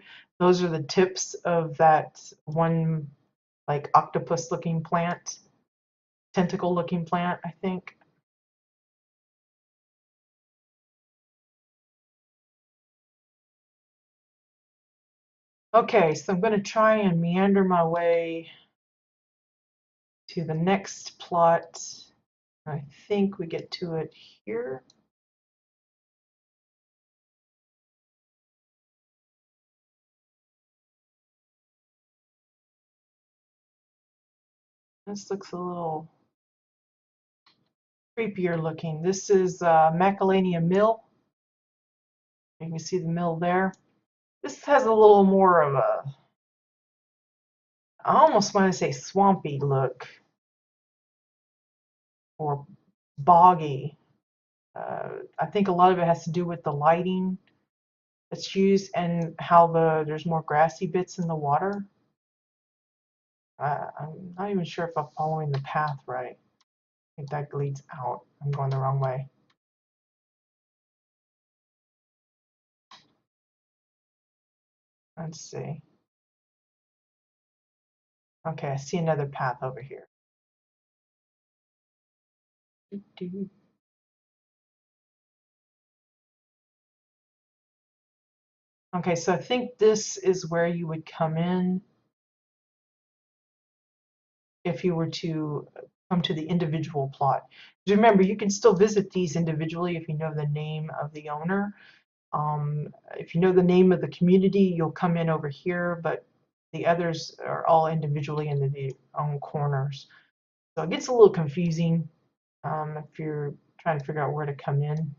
here, those are the tips of that one like octopus looking plant, tentacle looking plant, I think. Okay, so I'm going to try and meander my way to the next plot. I think we get to it here. This looks a little creepier looking. This is Macalania Mill. You can see the mill there. This has a little more of a, I almost want to say swampy look, or boggy. I think a lot of it has to do with the lighting that's used and how there's more grassy bits in the water. I'm not even sure if I'm following the path right. I think that leads out. I'm going the wrong way. Let's see. Okay, I see another path over here. Okay, so I think this is where you would come in if you were to come to the individual plot. Remember, you can still visit these individually if you know the name of the owner. If you know the name of the community, you'll come in over here, but the others are all individually in their own corners. So it gets a little confusing if you're trying to figure out where to come in.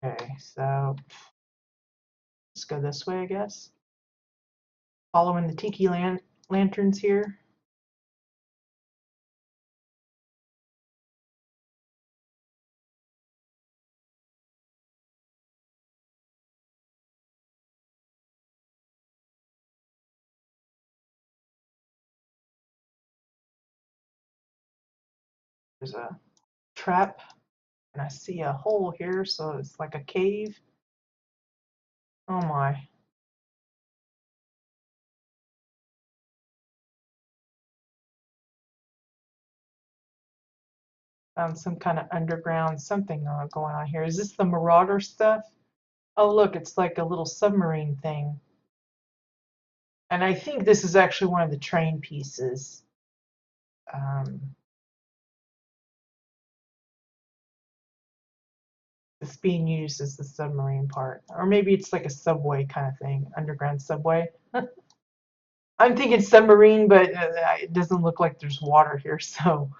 Okay, so let's go this way, I guess. Following the tiki lanterns here. There's a trap, and I see a hole here, so it's like a cave. Oh my. Found some kind of underground something going on here. Is this the Marauder stuff? Oh look, it's like a little submarine thing. And I think this is actually one of the train pieces. It's being used as the submarine part. Or maybe it's like a subway kind of thing, underground subway. I'm thinking submarine, but it doesn't look like there's water here, so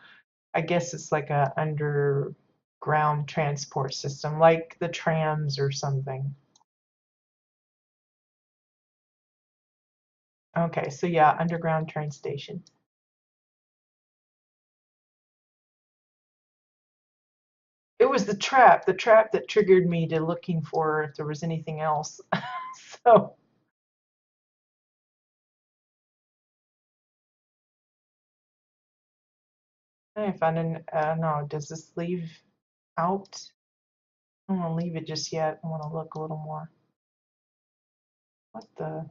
I guess it's like a underground transport system, like the trams or something. Okay, so yeah, underground train station. It was the trap that triggered me to looking for if there was anything else. So, if I didn't, no, does this leave out? I don't want to leave it just yet. I want to look a little more. What the?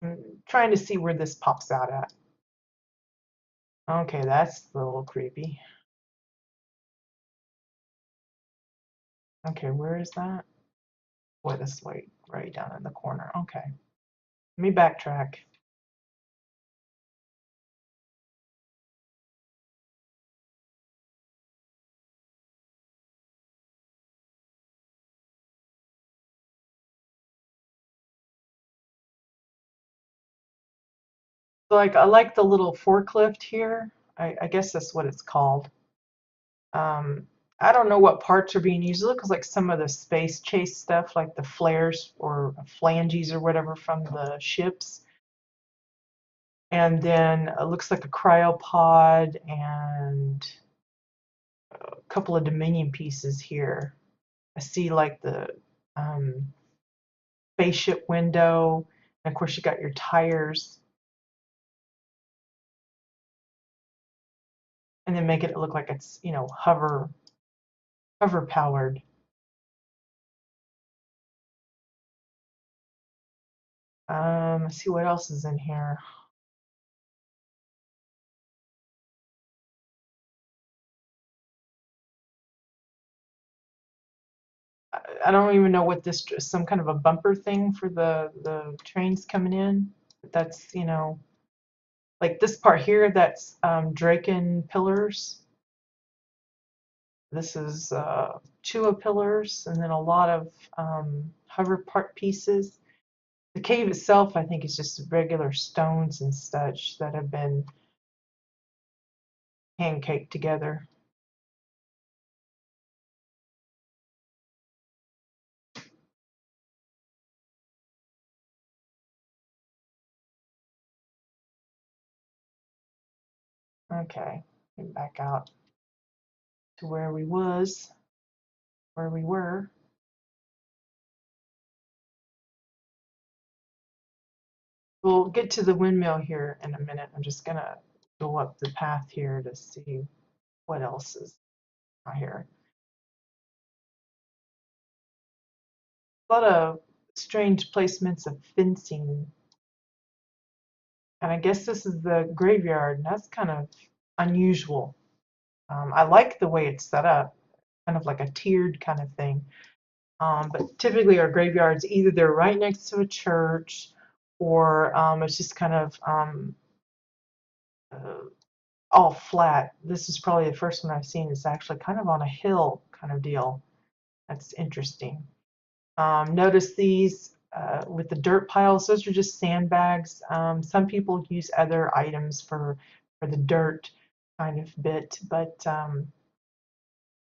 I'm trying to see where this pops out at. Okay, that's a little creepy. Okay, where is that? Boy, this way, right down in the corner. Okay, let me backtrack. So, like, I like the little forklift here. I guess that's what it's called. Um, I don't know what parts are being used. It looks like some of the space chase stuff, like the flares or flanges or whatever from the ships. And then it looks like a cryopod and a couple of Dominion pieces here. I see like the spaceship window, and of course you got your tires, and then make it look like it's, you know, hover Hover powered. Let's see what else is in here. I don't even know what this is. Some kind of a bumper thing for the trains coming in. That's, you know, like this part here, that's Draken pillars. This is Chua pillars, and then a lot of hover part pieces. The cave itself, I think, is just regular stones and such that have been pancaked together. Okay, get back out to where we were. We'll get to the windmill here in a minute. I'm just gonna go up the path here to see what else is out here. A lot of strange placements of fencing. And I guess this is the graveyard, and that's kind of unusual. I like the way it's set up, kind of like a tiered kind of thing. But typically our graveyards, either they're right next to a church, or it's just kind of uh, all flat. This is probably the first one I've seen. It's actually kind of on a hill kind of deal. That's interesting. Notice these with the dirt piles. Those are just sandbags. Some people use other items for the dirt kind of bit, but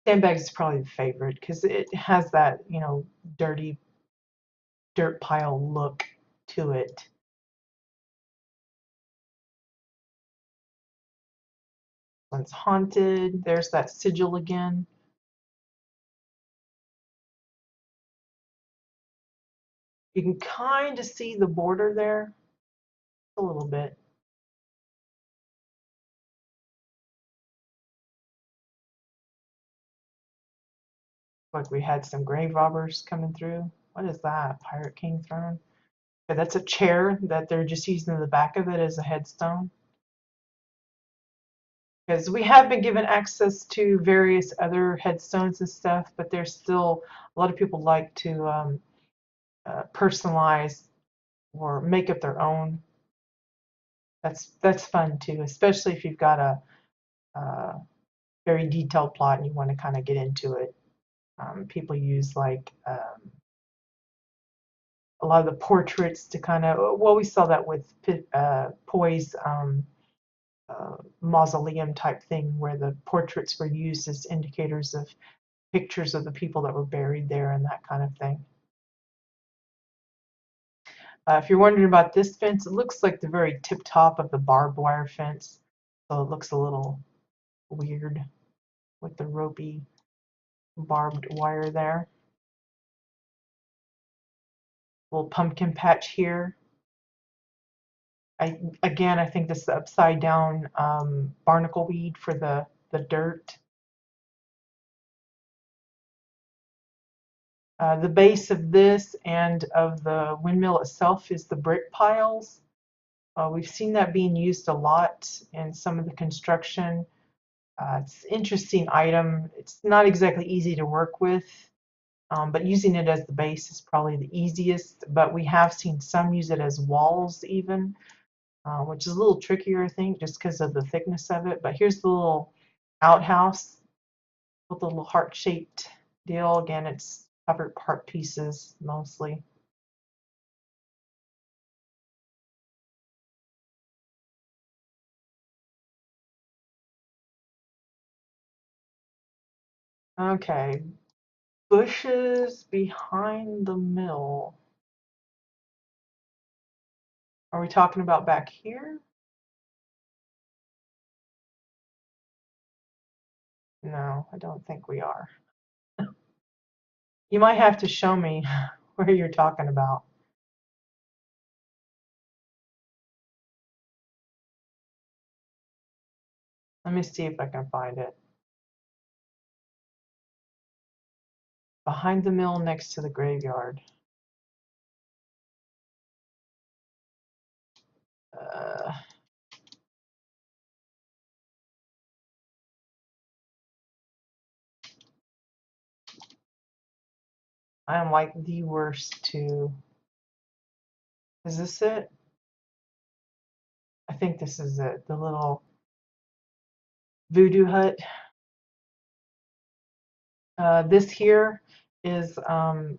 sandbags is probably the favorite because it has that, you know, dirty dirt pile look to it. One's haunted. There's that sigil again. You can kind of see the border there a little bit. Like we had some grave robbers coming through. What is that? Pirate King throne? Okay, that's a chair that they're just using the back of it as a headstone. Because we have been given access to various other headstones and stuff, but there's still a lot of people like to personalize or make up their own. That's fun too, especially if you've got a very detailed plot and you want to kind of get into it. People use like a lot of the portraits to kind of, well, we saw that with Poi's mausoleum type thing where the portraits were used as indicators of pictures of the people that were buried there and that kind of thing. If you're wondering about this fence, it looks like the very tip top of the barbed wire fence. So it looks a little weird with the ropey barbed wire there. Little pumpkin patch here. I think this is the upside down barnacle weed for the dirt. The base of this and of the windmill itself is the brick piles. We've seen that being used a lot in some of the construction. It's an interesting item. It's not exactly easy to work with, but using it as the base is probably the easiest. But we have seen some use it as walls even, which is a little trickier, I think, just because of the thickness of it. But here's the little outhouse with the little heart-shaped deal. Again, it's covered part pieces mostly. Okay, bushes behind the mill. Are we talking about back here? No, I don't think we are. You might have to show me where you're talking about. Let me see if I can find it. behind the mill next to the graveyard. Uh, I am like the worst to. Is this it? I think this is it. The little voodoo hut. This here is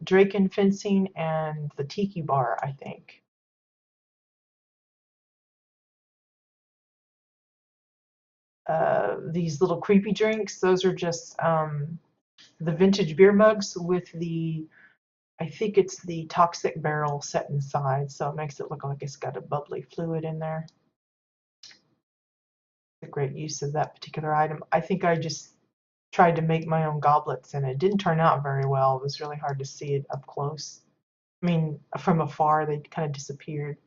Draken fencing and the tiki bar, I think. These little creepy drinks, those are just the vintage beer mugs with the, I think it's the toxic barrel set inside, so it makes it look like it's got a bubbly fluid in there. A great use of that particular item. I think I just tried to make my own goblets and it didn't turn out very well. It was really hard to see it up close. I mean, from afar, they kind of disappeared.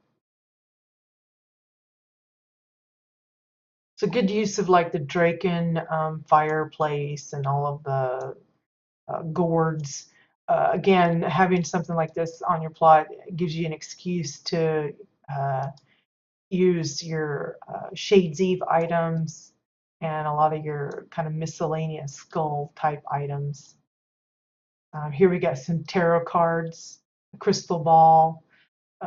It's a good use of like the Draken fireplace and all of the gourds. Again, having something like this on your plot gives you an excuse to uh, use your Shades Eve items and a lot of your kind of miscellaneous skull type items. Here we got some tarot cards, a crystal ball.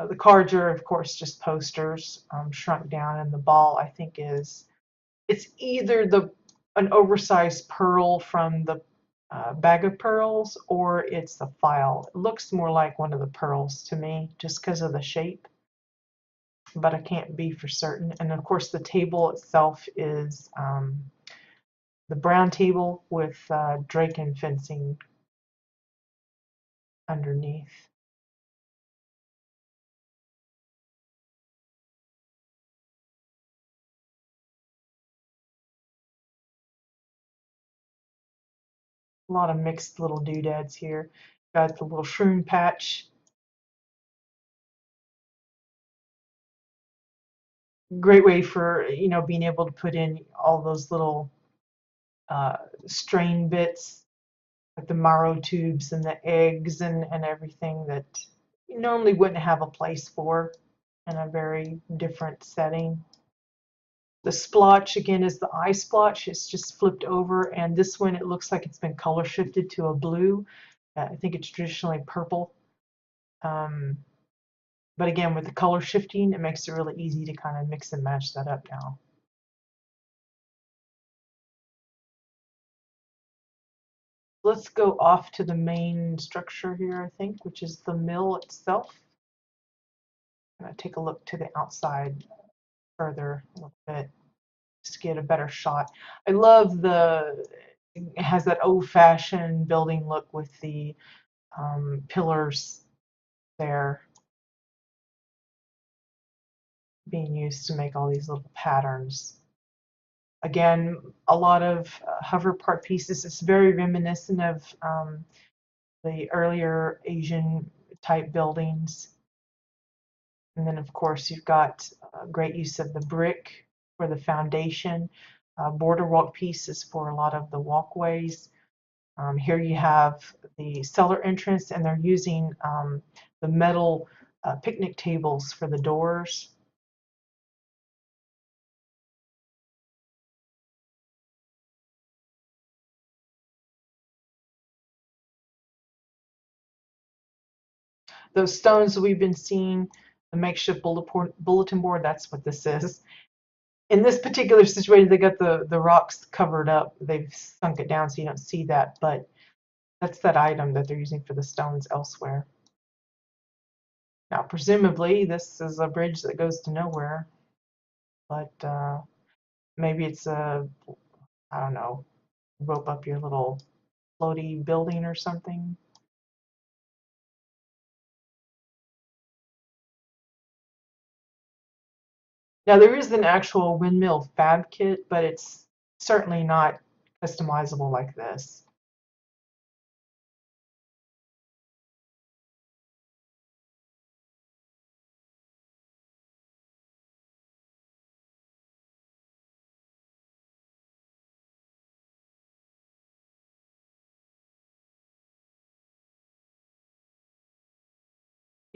The cards are, of course, just posters shrunk down, and the ball, I think, is it's either an oversized pearl from the bag of pearls or it's the file. It looks more like one of the pearls to me just because of the shape, but I can't be for certain. And of course, the table itself is the brown table with Draken fencing underneath. A lot of mixed little doodads here. Got the little shroom patch. Great way for, being able to put in all those little uh, strain bits, like the marrow tubes and the eggs and everything that you normally wouldn't have a place for in a very different setting. The splotch again is the eye splotch. It's just flipped over, and this one it looks like it's been color shifted to a blue. I think it's traditionally purple. Um, but again, with the color shifting, it makes it really easy to kind of mix and match that up now. Let's go off to the main structure here, I think, which is the mill itself. I'm going to take a look to the outside further a little bit just to get a better shot. I love it has that old-fashioned building look with the pillars there being used to make all these little patterns. Again, a lot of hover part pieces. It's very reminiscent of the earlier Asian type buildings. And then, of course, you've got great use of the brick for the foundation, border walk pieces for a lot of the walkways. Here you have the cellar entrance, and they're using the metal picnic tables for the doors. Those stones we've been seeing, the makeshift bulletin board, that's what this is. In this particular situation, they got the rocks covered up. They've sunk it down so you don't see that, but that's that item that they're using for the stones elsewhere. Now, presumably, this is a bridge that goes to nowhere, but maybe it's I don't know, rope up your little floaty building or something. Now, there is an actual windmill fab kit, but it's certainly not customizable like this.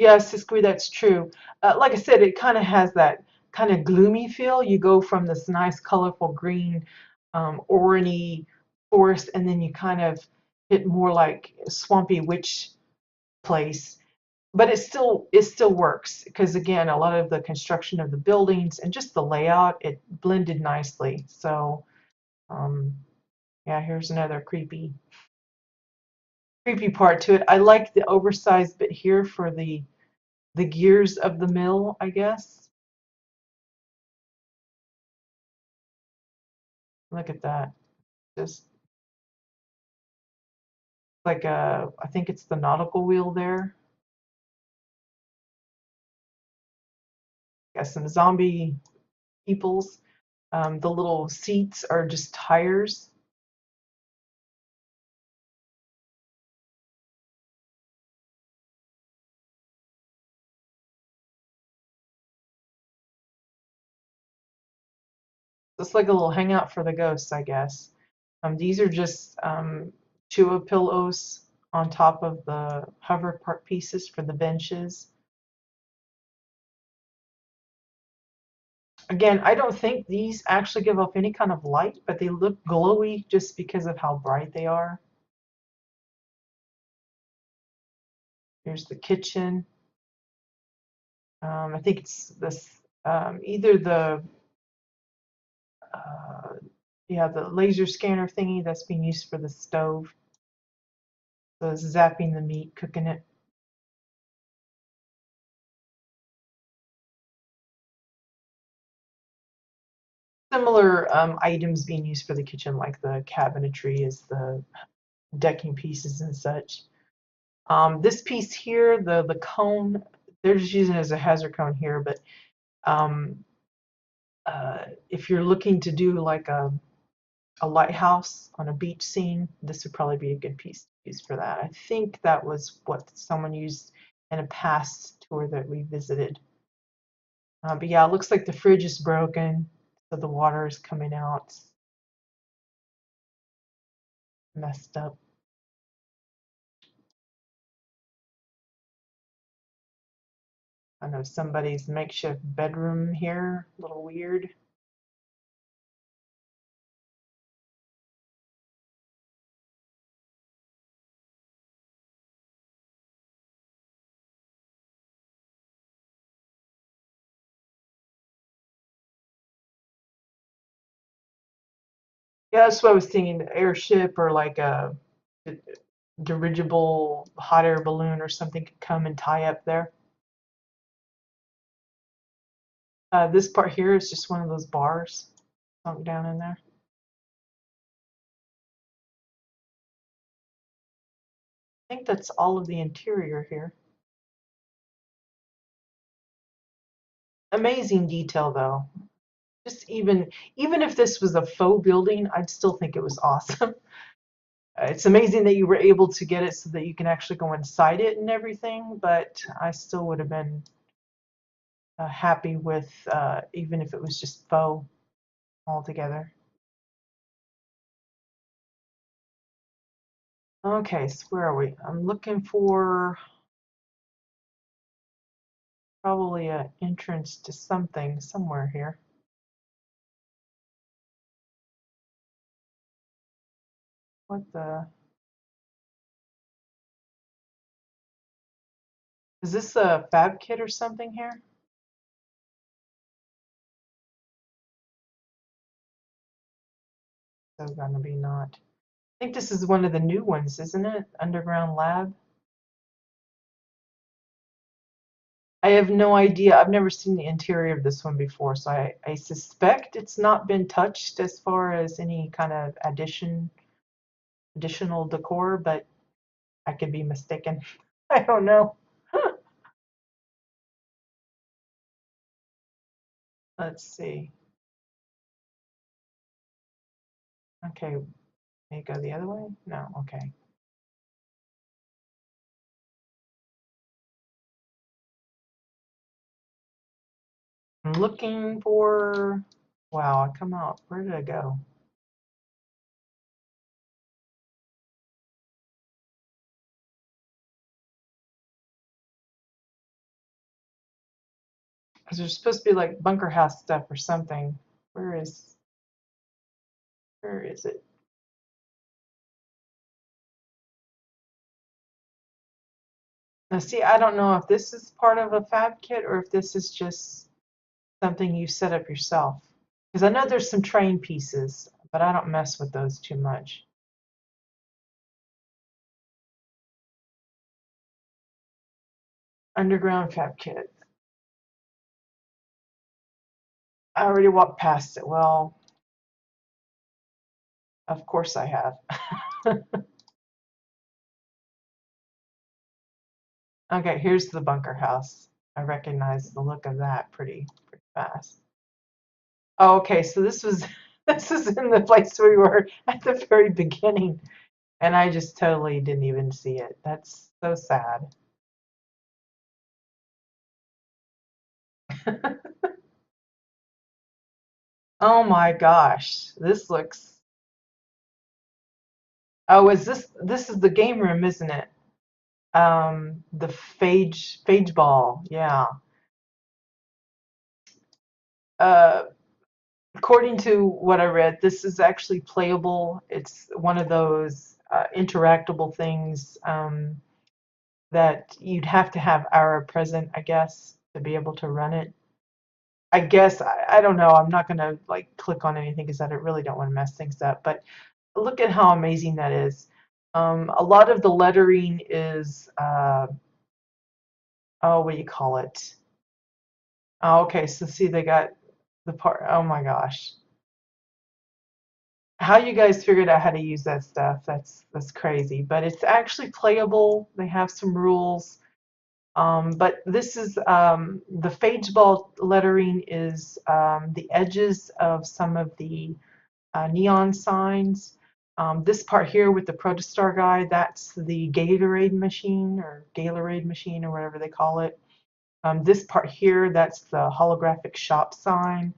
Yes, Siskiyou, that's true. Like I said, it kind of has that kind of gloomy feel. You go from this nice, colorful green, orangey forest, and then you kind of hit more like swampy witch place. But it still works because again, a lot of the construction of the buildings and just the layout, it blended nicely. So um, yeah, here's another creepy part to it. I like the oversized bit here for the gears of the mill, I guess. Look at that. Just like I think it's the nautical wheel there. Got some zombie peoples. The little seats are just tires. It's like a little hangout for the ghosts, I guess. These are just Chua pillows on top of the hover part pieces for the benches. Again, I don't think these actually give off any kind of light, but they look glowy just because of how bright they are. Here's the kitchen. I think it's this either the uh, yeah, the laser scanner thingy that's being used for the stove. So it's zapping the meat, cooking it. Similar items being used for the kitchen, like the cabinetry, is the decking pieces and such. This piece here, the cone, they're just using it as a hazard cone here, but um, if you're looking to do like a lighthouse on a beach scene, this would probably be a good piece to use for that. I think that was what someone used in a past tour that we visited. But yeah, it looks like the fridge is broken, so the water is coming out messed up. I know somebody's makeshift bedroom here, a little weird. Yeah, that's what I was thinking, the airship or like a dirigible hot air balloon or something could come and tie up there. This part here is just one of those bars sunk down in there. I think that's all of the interior here. Amazing detail though. Just even if this was a faux building, I'd still think it was awesome. It's amazing that you were able to get it so that you can actually go inside it and everything, but I still would have been happy with even if it was just faux altogether. Okay, so where are we? I'm looking for probably an entrance to something somewhere here. What the? Is this a fab kit or something here? So gonna be not. I think this is one of the new ones, isn't it? Underground Lab. I have no idea. I've never seen the interior of this one before, so I suspect it's not been touched as far as any kind of additional decor, but I could be mistaken. I don't know. Let's see. Okay, may I go the other way? No, okay. I'm looking for, wow, I come out. Where did I go? Because there's supposed to be like bunker house stuff or something. Where is where is it? Now see, I don't know if this is part of a fab kit or if this is just something you set up yourself. Because I know there's some train pieces, but I don't mess with those too much. Underground fab kit. I already walked past it. Well, of course I have. Okay, here's the bunker house. I recognize the look of that pretty fast. Oh, okay, so this was this is in the place we were at the very beginning, and I just totally didn't even see it. That's so sad. Oh my gosh, this looks. Oh, this is the game room, isn't it? The phage ball, yeah. Uh, According to what I read, this is actually playable. It's one of those interactable things that you'd have to have Ara present, I guess, to be able to run it. I guess I don't know. I'm not gonna like click on anything because I really don't want to mess things up. But look at how amazing that is. A lot of the lettering is oh, what do you call it? Oh, okay, so see they got the part. Oh my gosh, how you guys figured out how to use that stuff? That's crazy. But it's actually playable. They have some rules. But this is the phage ball lettering is the edges of some of the neon signs. This part here with the Protostar guy, that's the Gatorade machine or whatever they call it. This part here, that's the holographic shop sign.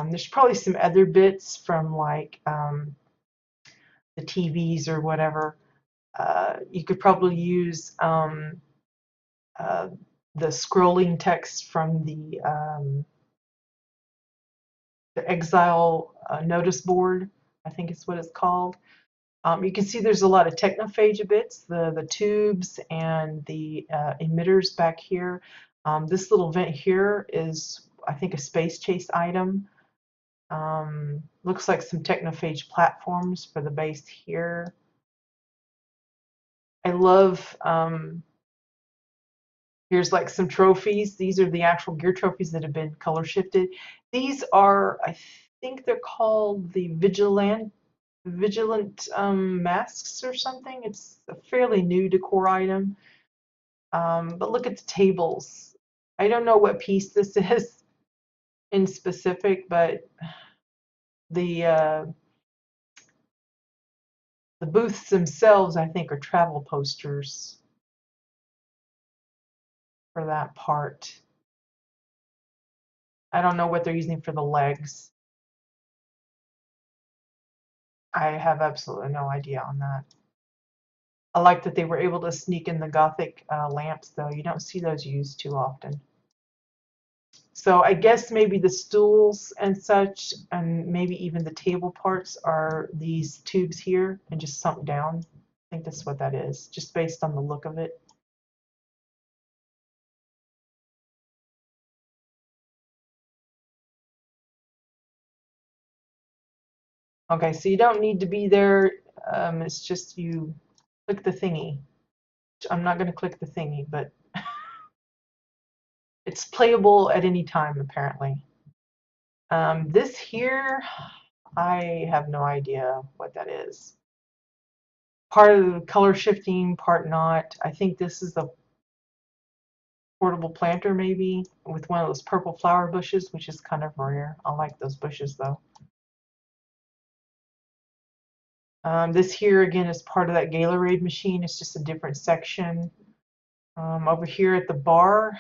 There's probably some other bits from like the TVs or whatever. You could probably use uh, the scrolling text from the Exile notice board, I think is what it's called. You can see there's a lot of technophage bits, the tubes and the emitters back here. This little vent here is, I think, a space chase item. Looks like some technophage platforms for the base here. I love, here's like some trophies. These are the actual gear trophies that have been color shifted. These are, I think they're called the Vigilant masks or something. It's a fairly new decor item. But look at the tables. I don't know what piece this is in specific, but the uh, the booths themselves, I think, are travel posters for that part. I don't know what they're using for the legs. I have absolutely no idea on that. I like that they were able to sneak in the Gothic lamps, though. You don't see those used too often. So I guess maybe the stools and such, and maybe even the table parts are these tubes here and just sunk down. I think that's what that is, just based on the look of it. Okay, so you don't need to be there. It's just you click the thingy. I'm not going to click the thingy, but it's playable at any time, apparently. This here, I have no idea what that is. Part of the color shifting, part not. I think this is the portable planter maybe with one of those purple flower bushes, which is kind of rare. I like those bushes though. This here again is part of that Gatorade machine. It's just a different section. Over here at the bar,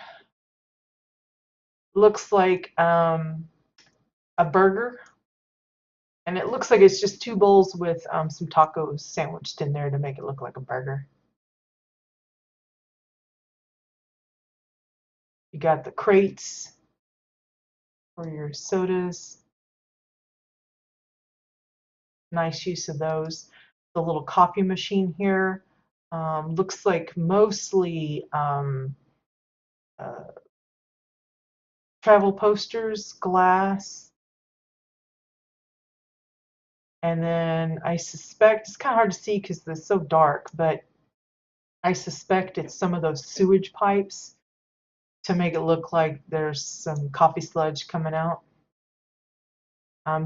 looks like a burger. And it looks like it's just two bowls with some tacos sandwiched in there to make it look like a burger. You got the crates. for your sodas. Nice use of those. The little coffee machine here looks like mostly uh, travel posters, glass, and then I suspect, it's kind of hard to see because it's so dark, but I suspect it's some of those sewage pipes to make it look like there's some coffee sludge coming out.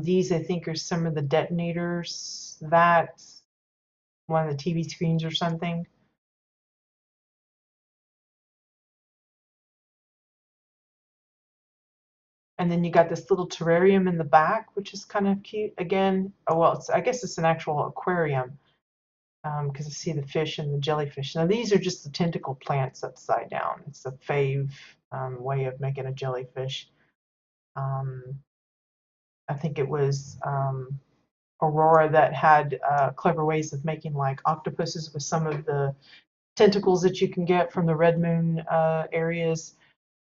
These, I think, are some of the detonators. That's one of the TV screens or something. And then you got this little terrarium in the back, which is kind of cute. Again, oh, well, I guess it's an actual aquarium because I see the fish and the jellyfish. Now, these are just the tentacle plants upside down. It's a fave way of making a jellyfish. Um, I think it was Aurora that had clever ways of making like octopuses with some of the tentacles that you can get from the red moon areas.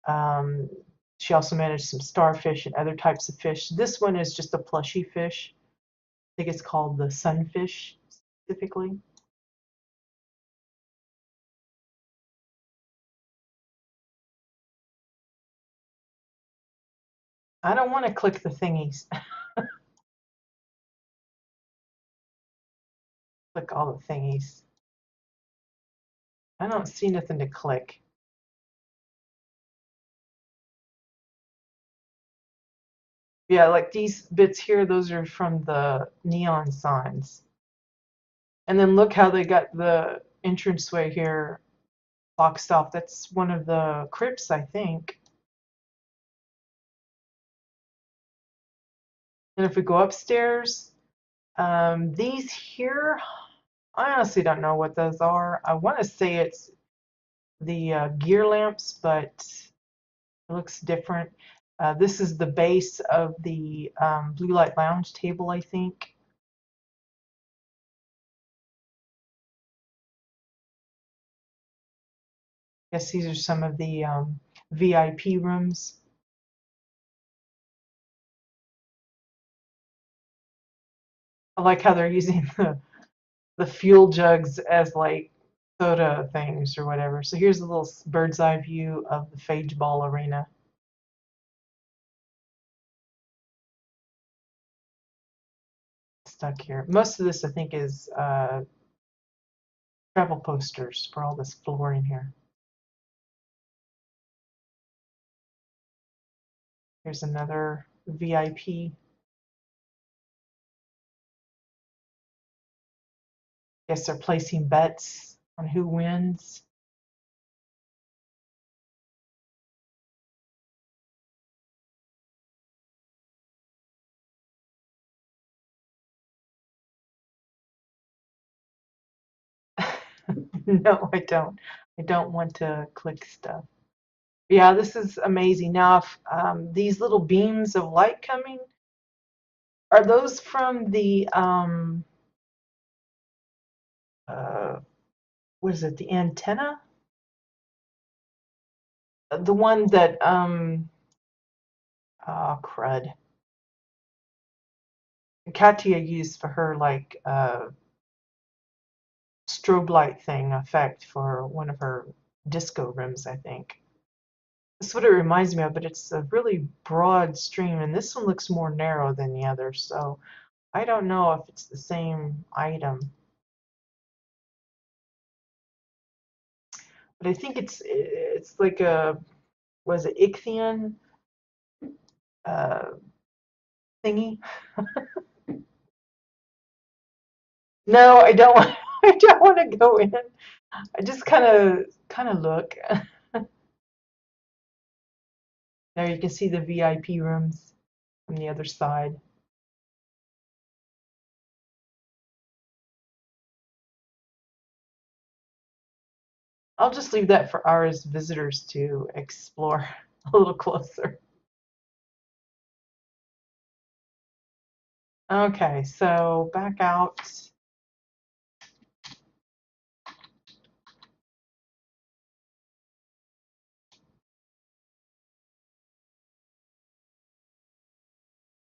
Um, she also managed some starfish and other types of fish. This one is just a plushy fish. I think it's called the sunfish specifically. I don't want to click the thingies. Click all the thingies. I don't see nothing to click. Yeah, like these bits here, those are from the neon signs. And then look how they got the entranceway here boxed off. That's one of the crypts, I think. And if we go upstairs, these here, I honestly don't know what those are. I want to say it's the gear lamps, but it looks different. This is the base of the blue light lounge table, I think. Guess these are some of the VIP rooms. I like how they're using the fuel jugs as like soda things or whatever. So here's a little bird's eye view of the Phage Ball Arena. Stuck here. Most of this, I think, is travel posters for all this flooring here. Here's another VIP. Guess they're placing bets on who wins. No, I don't. I don't want to click stuff. Yeah, this is amazing. Now, if these little beams of light coming, are those from the uh, what is it? The antenna? The one that oh crud. Katia used for her like strobe light thing effect for one of her disco rooms, I think. That's what it reminds me of, but it's a really broad stream, and this one looks more narrow than the other, so I don't know if it's the same item. But I think it's like a, was it Ichthian uh, thingy? No, I don't want. I don't want to go in. I just kind of look. There you can see the VIP rooms from the other side. I'll just leave that for our visitors to explore a little closer. Okay, so back out.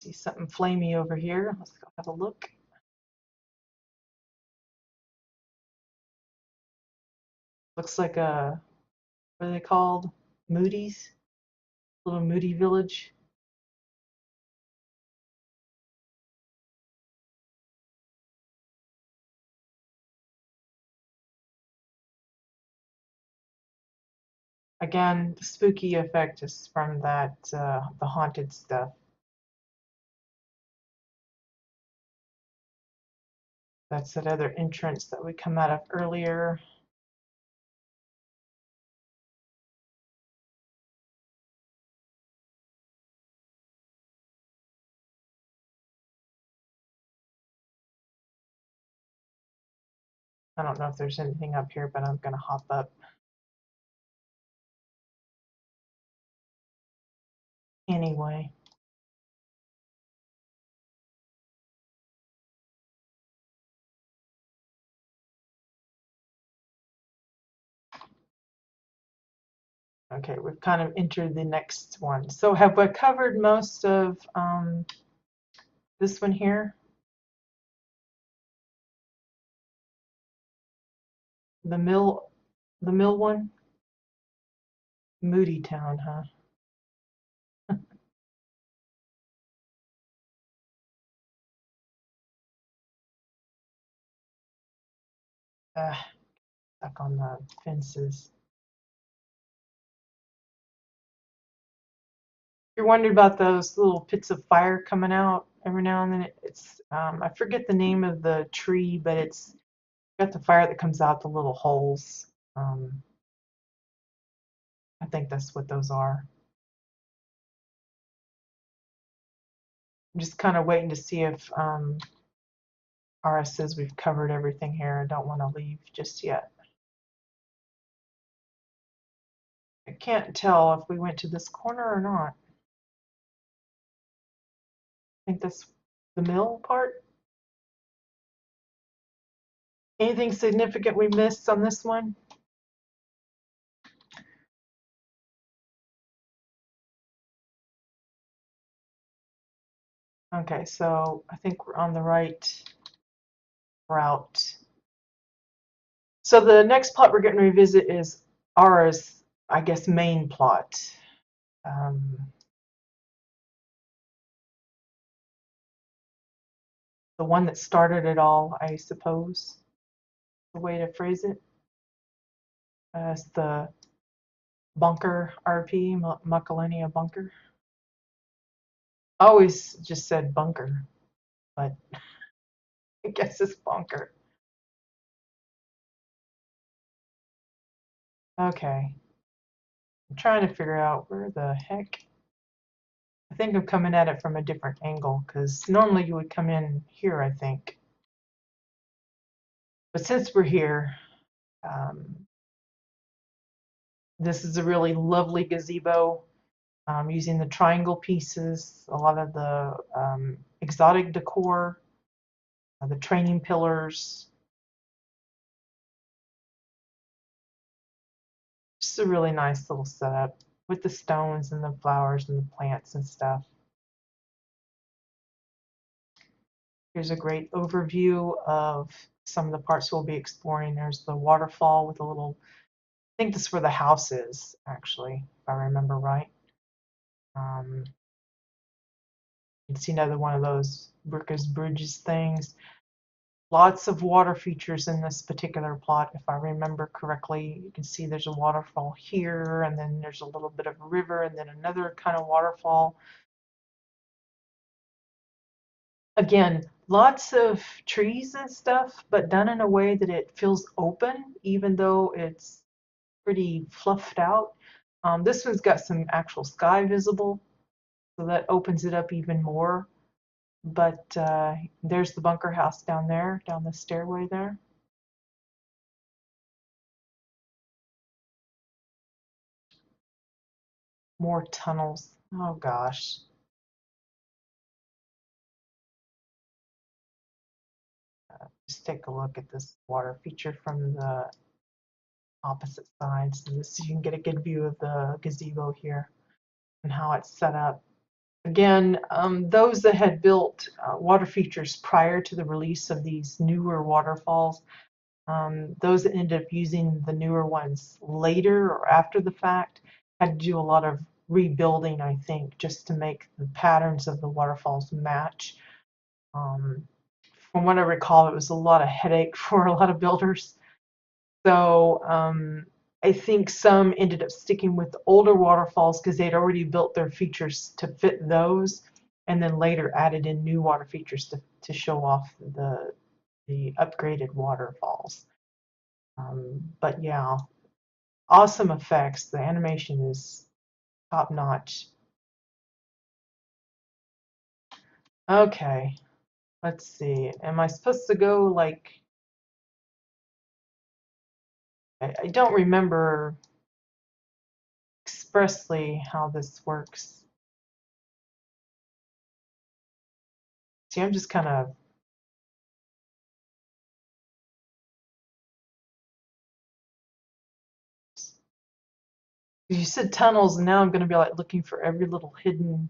see something flamey over here. Let's go have a look. Looks like a, what are they called? Moody's? Little Moody village. Again, the spooky effect is from that, the haunted stuff. That's that other entrance that we come out of earlier. I don't know if there's anything up here, but I'm going to hop up anyway. Okay, we've kind of entered the next one. So have we covered most of this one here? The mill one? Moody Town, huh? Stuck on the fences. You're wondering about those little pits of fire coming out every now and then. It's I forget the name of the tree, but it's got the fire that comes out the little holes. I think that's what those are. I'm just kind of waiting to see if RS says we've covered everything here. I don't want to leave just yet. I can't tell if we went to this corner or not. I think that's the mill part. Anything significant we missed on this one? Okay, so I think we're on the right route. So the next plot we're going to revisit is Ara's, I guess, main plot. The one that started it all, I suppose, the way to phrase it. It's the bunker RP, Macalania bunker. I always just said bunker, but I guess it's bunker. Okay. I'm trying to figure out where the heck. I think I'm coming at it from a different angle because normally you would come in here, I think. But since we're here, this is a really lovely gazebo using the triangle pieces, a lot of the exotic decor, the training pillars. Just a really nice little setup with the stones and the flowers and the plants and stuff. Here's a great overview of some of the parts we'll be exploring. There's the waterfall with a little, I think this is where the house is, actually, if I remember right. It's another one of those Brooker's Bridges things. Lots of water features in this particular plot, if I remember correctly. You can see there's a waterfall here, and then there's a little bit of a river, and then another kind of waterfall. Again, lots of trees and stuff, but done in a way that it feels open, even though it's pretty fluffed out. This one's got some actual sky visible, so that opens it up even more. But there's the bunker house down there, down the stairway there. More tunnels. Oh gosh. Just take a look at this water feature from the opposite side. So this, you can get a good view of the gazebo here and how it's set up. Again, those that had built water features prior to the release of these newer waterfalls, those that ended up using the newer ones later or after the fact had to do a lot of rebuilding, I think, just to make the patterns of the waterfalls match. Um, from what I recall, it was a lot of headache for a lot of builders. So I think some ended up sticking with the older waterfalls because they'd already built their features to fit those, and then later added in new water features to show off the upgraded waterfalls. But yeah, awesome effects. The animation is top notch. Okay, let's see. Am I supposed to go like, I don't remember expressly how this works. See, I'm just kind of, you said tunnels, and now I'm going to be like looking for every little hidden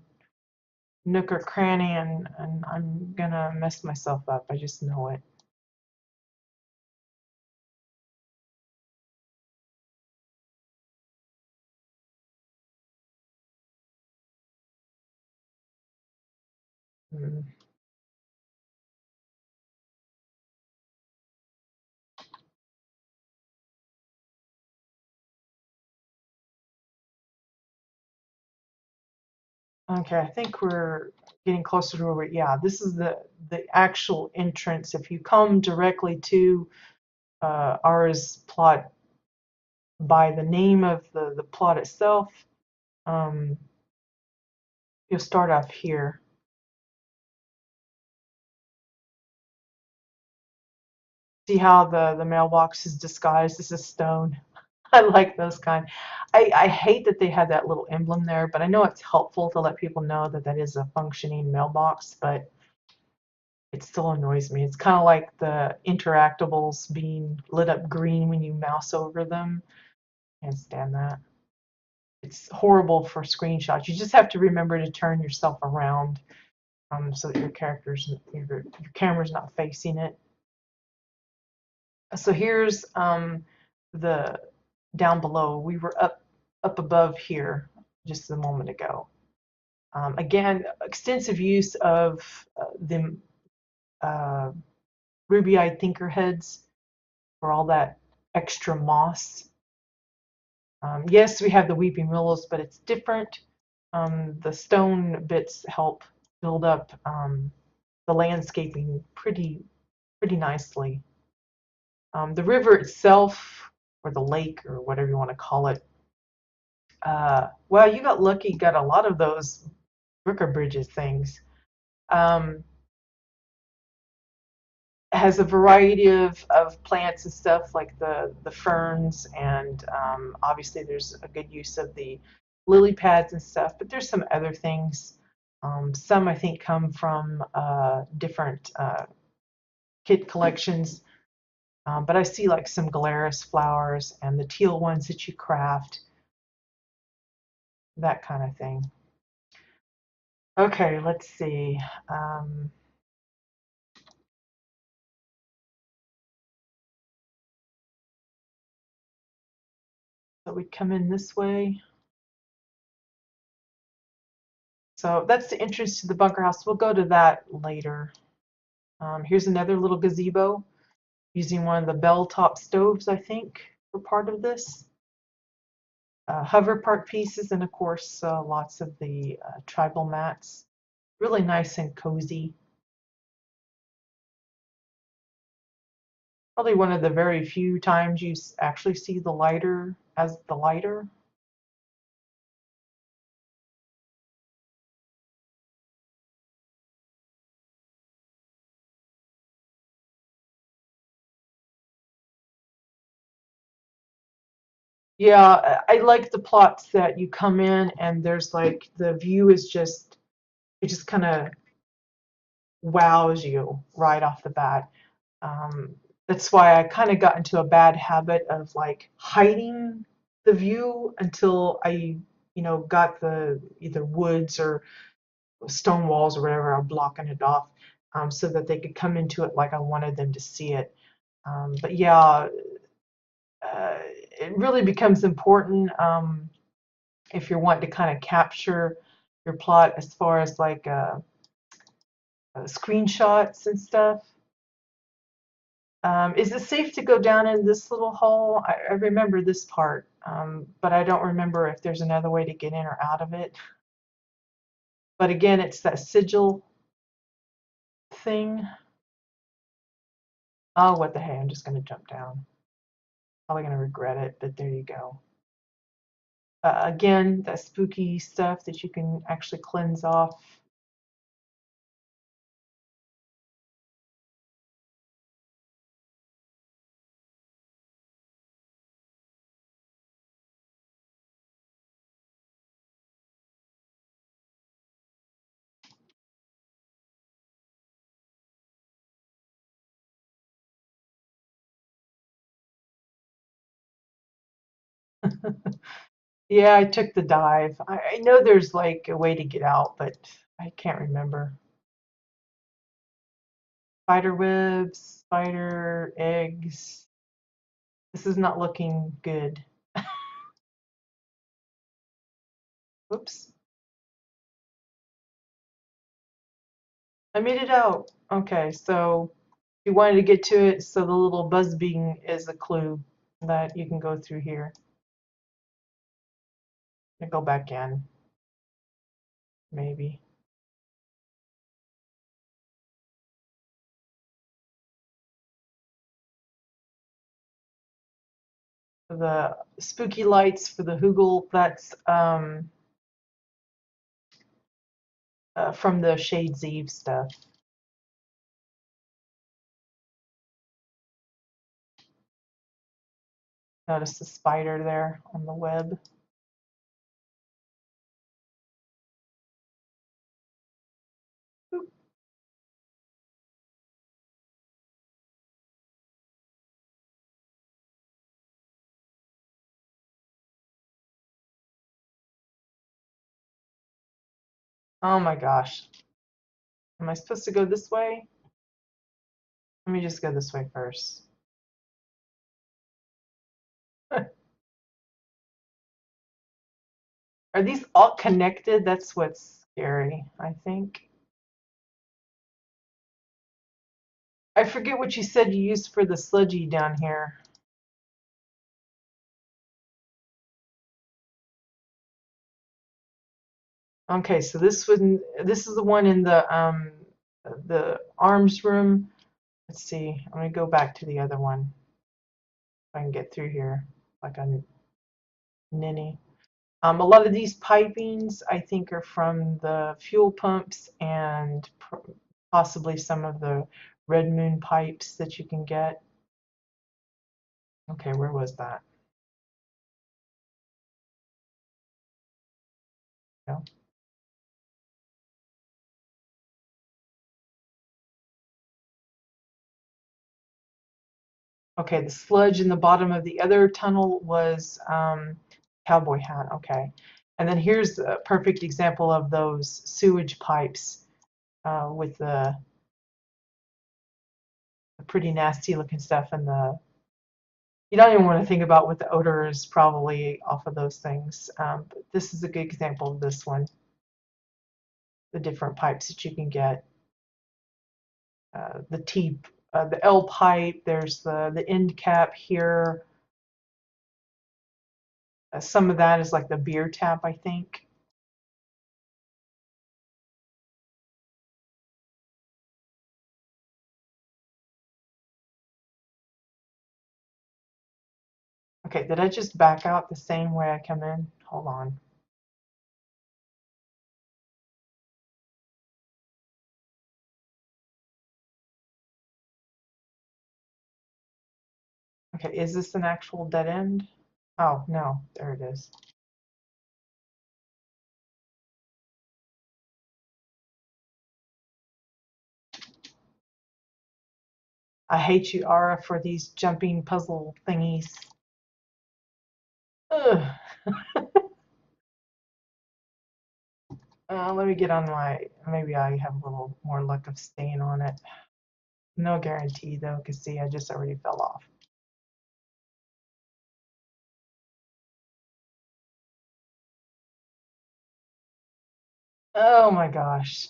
nook or cranny, and I'm going to mess myself up. I just know it. Mm. Okay, I think we're getting closer to where we, yeah, this is the actual entrance. If you come directly to ours plot by the name of the plot itself, um, you'll start off here. See how the mailbox is disguised as a stone? I like those kind. I hate that they had that little emblem there, but I know it's helpful to let people know that that is a functioning mailbox, but it still annoys me. It's kind of like the interactables being lit up green when you mouse over them. Can't stand that. It's horrible for screenshots. You just have to remember to turn yourself around so that your camera's not facing it. So here's the down below. We were up above here just a moment ago. Again, extensive use of the uh, ruby-eyed thinkerheads for all that extra moss. Yes, we have the weeping willows, but it's different. The stone bits help build up the landscaping pretty nicely. The river itself, or the lake, or whatever you want to call it, well, you got lucky, got a lot of those Brooker Bridges things. Um, has a variety of plants and stuff like the ferns, and obviously there's a good use of the lily pads and stuff, but there's some other things. Some I think come from different kit collections, but I see like some glarus flowers and the teal ones that you craft, that kind of thing. Okay, let's see. Um, so we come in this way. So that's the entrance to the bunker house. We'll go to that later. Here's another little gazebo using one of the bell top stoves, I think, for part of this. Hover part pieces, and of course, lots of the tribal mats. Really nice and cozy. Probably one of the very few times you actually see the lighter as the lighter. Yeah, I like the plots that you come in and there's like the view is just, it just kind of wows you right off the bat. Um, that's why I kind of got into a bad habit of like hiding the view until I, got the either woods or stone walls or whatever are blocking it off, so that they could come into it like I wanted them to see it. But yeah, it really becomes important if you're wanting to kind of capture your plot as far as like screenshots and stuff. Is it safe to go down in this little hole? I remember this part, but I don't remember if there's another way to get in or out of it. But again, it's that sigil thing. Oh, what the hey, I'm just going to jump down. Probably going to regret it, but there you go. Again, that spooky stuff that you can actually cleanse off. Yeah, I took the dive. I know there's like a way to get out, but I can't remember. Spider webs, spider eggs. This is not looking good. Whoops. I made it out. Okay, so you wanted to get to it, so the little buzz beam is a clue that you can go through here. And go back in, maybe. The spooky lights for the Hoogle, that's from the Shades Eve stuff. Notice the spider there on the web. Oop. Oh my gosh. Am I supposed to go this way? Let me just go this way first. Are these all connected? That's what's scary, I think. I forget what you said you used for the sludgy down here. Okay, so this is the one in the arms room. Let's see. I'm gonna go back to the other one. If I can get through here like a ninny. A lot of these pipings I think are from the fuel pumps and possibly some of the Red Moon pipes that you can get. Okay, where was that? No. Okay, the sludge in the bottom of the other tunnel was cowboy hat. Okay, and then here's a perfect example of those sewage pipes with the pretty nasty looking stuff and the you don't even want to think about what the odor is probably off of those things. But this is a good example of this one. The different pipes that you can get. The L pipe. There's the end cap here. Some of that is like the beer tap, I think. Okay, did I just back out the same way I come in? Hold on. Okay, is this an actual dead end? Oh, no, there it is. I hate you, Ara, for these jumping puzzle thingies. Ugh. Let me get on my, maybe I have a little more luck of staying on it. No guarantee though, because see, I just already fell off. Oh my gosh.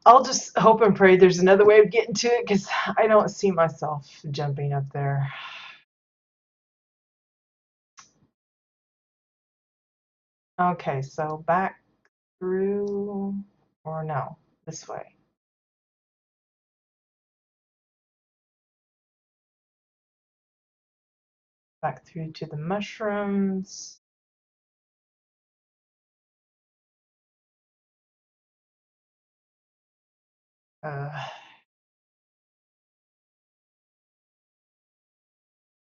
I'll just hope and pray there's another way of getting to it because I don't see myself jumping up there. Okay, so back through, or no, this way. Back through to the mushrooms. I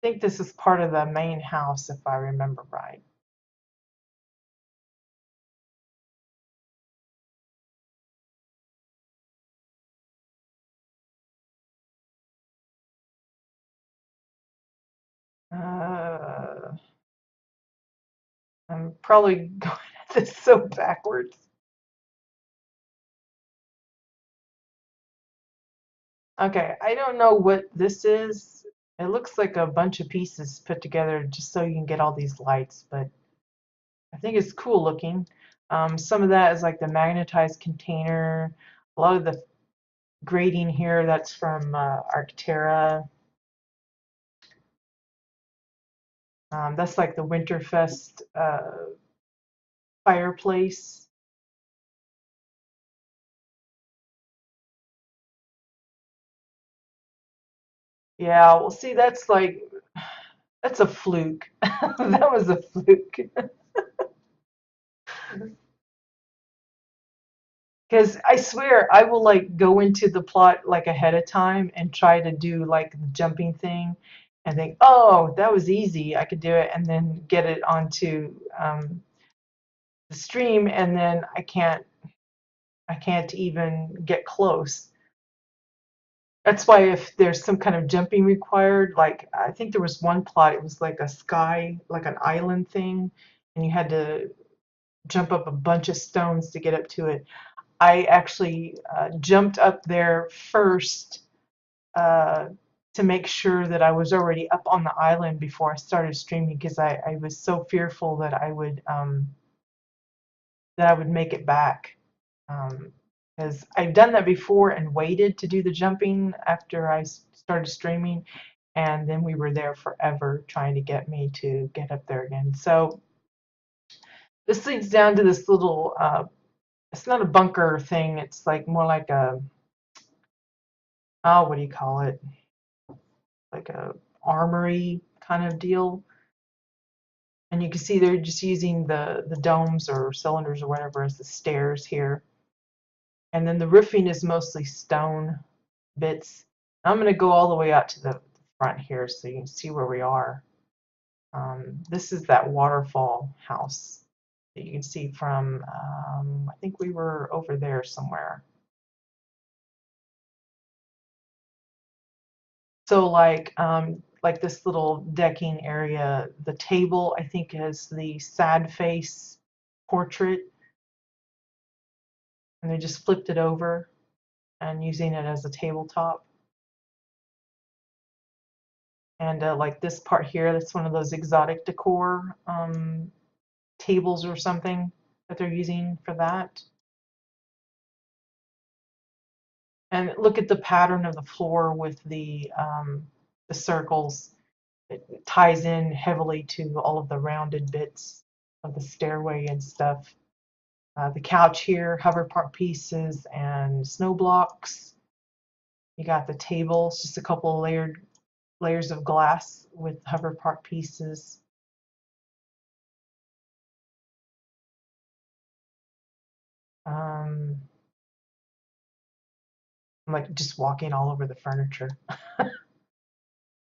think this is part of the main house if I remember right. Uh, I'm probably going at this so backwards. Okay, I don't know what this is. It looks like a bunch of pieces put together just so you can get all these lights, but I think it's cool looking. Some of that is like the magnetized container. A lot of the grating here, that's from Arctera. That's like the Winterfest fireplace. Yeah, well, see, that's like, that's a fluke. That was a fluke. Because I swear I will like go into the plot like ahead of time and try to do like the jumping thing and think, oh, that was easy. I could do it and then get it onto the stream and then I can't even get close. That's why if there's some kind of jumping required, like I think there was one plot, it was like a sky, like an island thing, and you had to jump up a bunch of stones to get up to it. I actually jumped up there first uh, to make sure that I was already up on the island before I started streaming because I was so fearful that I would make it back. Because I've done that before and waited to do the jumping after I started streaming, and then we were there forever trying to get me to get up there again. So this leads down to this little. It's not a bunker thing. It's like more like a, oh, what do you call it? Like a armory kind of deal. And you can see they're just using the domes or cylinders or whatever as the stairs here. And then the roofing is mostly stone bits. I'm going to go all the way out to the front here so you can see where we are. This is that waterfall house that you can see from, I think we were over there somewhere. So like this little decking area, the table I think has the sad face portrait, and they just flipped it over and using it as a tabletop. And like this part here, that's one of those exotic decor tables or something that they're using for that. And look at the pattern of the floor with the circles. It ties in heavily to all of the rounded bits of the stairway and stuff. The couch here, hover park pieces and snow blocks. You got the table, it's just a couple of layers of glass with hover park pieces. Um, I'm like just walking all over the furniture.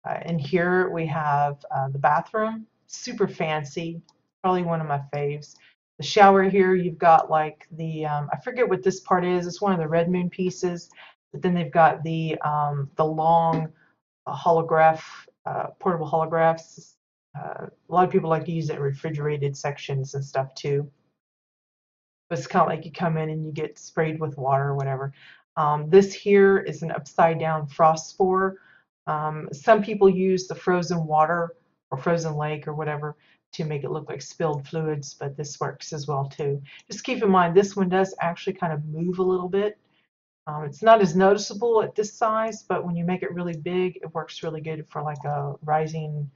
And here we have the bathroom, super fancy, probably one of my faves. The shower here, you've got like I forget what this part is. It's one of the Red Moon pieces, but then they've got the long holograph, portable holographs. A lot of people like to use it in refrigerated sections and stuff too. But it's kind of like you come in and you get sprayed with water or whatever. This here is an upside down frost spore. Some people use the frozen water or frozen lake or whatever to make it look like spilled fluids, but this works as well too. Just keep in mind this one does actually kind of move a little bit. It's not as noticeable at this size, but when you make it really big, it works really good for like a rising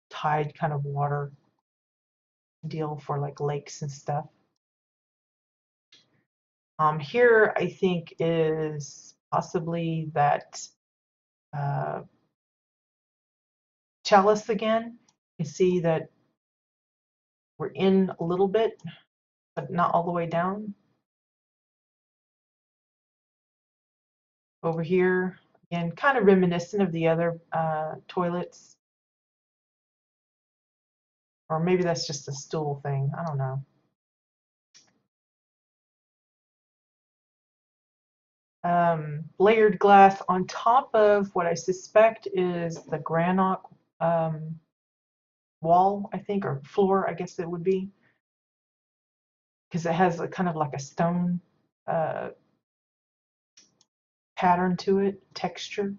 tide kind of water deal for like lakes and stuff. Here I think is possibly that uh, chalice again. You see that we're in a little bit, but not all the way down. Over here, again, kind of reminiscent of the other toilets. Or maybe that's just a stool thing. I don't know. Layered glass on top of what I suspect is the granite wall, I think, or floor, I guess it would be, because it has a kind of like a stone uh, pattern to it, texture.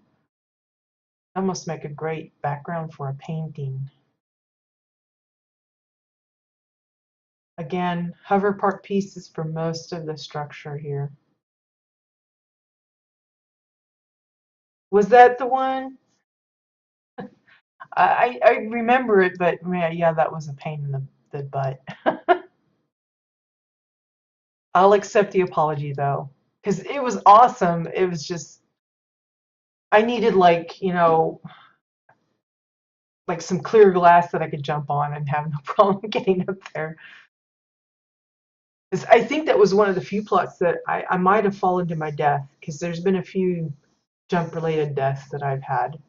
Almost make a great background for a painting. Again, hover part pieces for most of the structure here. Was that the one? I remember it, but yeah, that was a pain in the butt. I'll accept the apology though, because it was awesome. It was just, I needed like, like some clear glass that I could jump on and have no problem getting up there. I think that was one of the few plots that I might have fallen to my death, because there's been a few jump related deaths that I've had.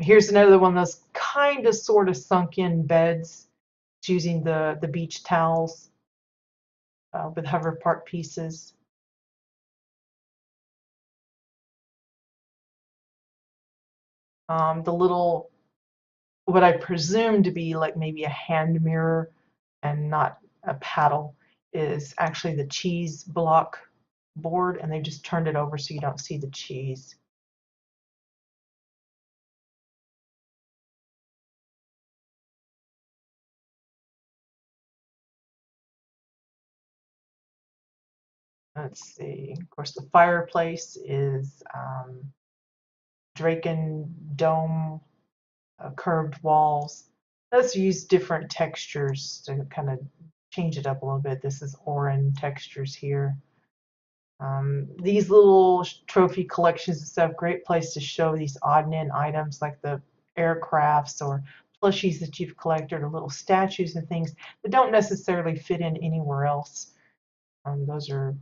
Here's another one of those kind of sort of sunk in beds. It's using the beach towels with hover part pieces. The little, what I presume to be like maybe a hand mirror and not a paddle, is actually the cheese block board, and they just turned it over so you don't see the cheese. Let's see. Of course, the fireplace is Draken dome, curved walls. Let's use different textures to kind of change it up a little bit. This is Oran textures here. These little trophy collections and stuff, great place to show these odd and end items like the aircrafts or plushies that you've collected or little statues and things that don't necessarily fit in anywhere else. Those are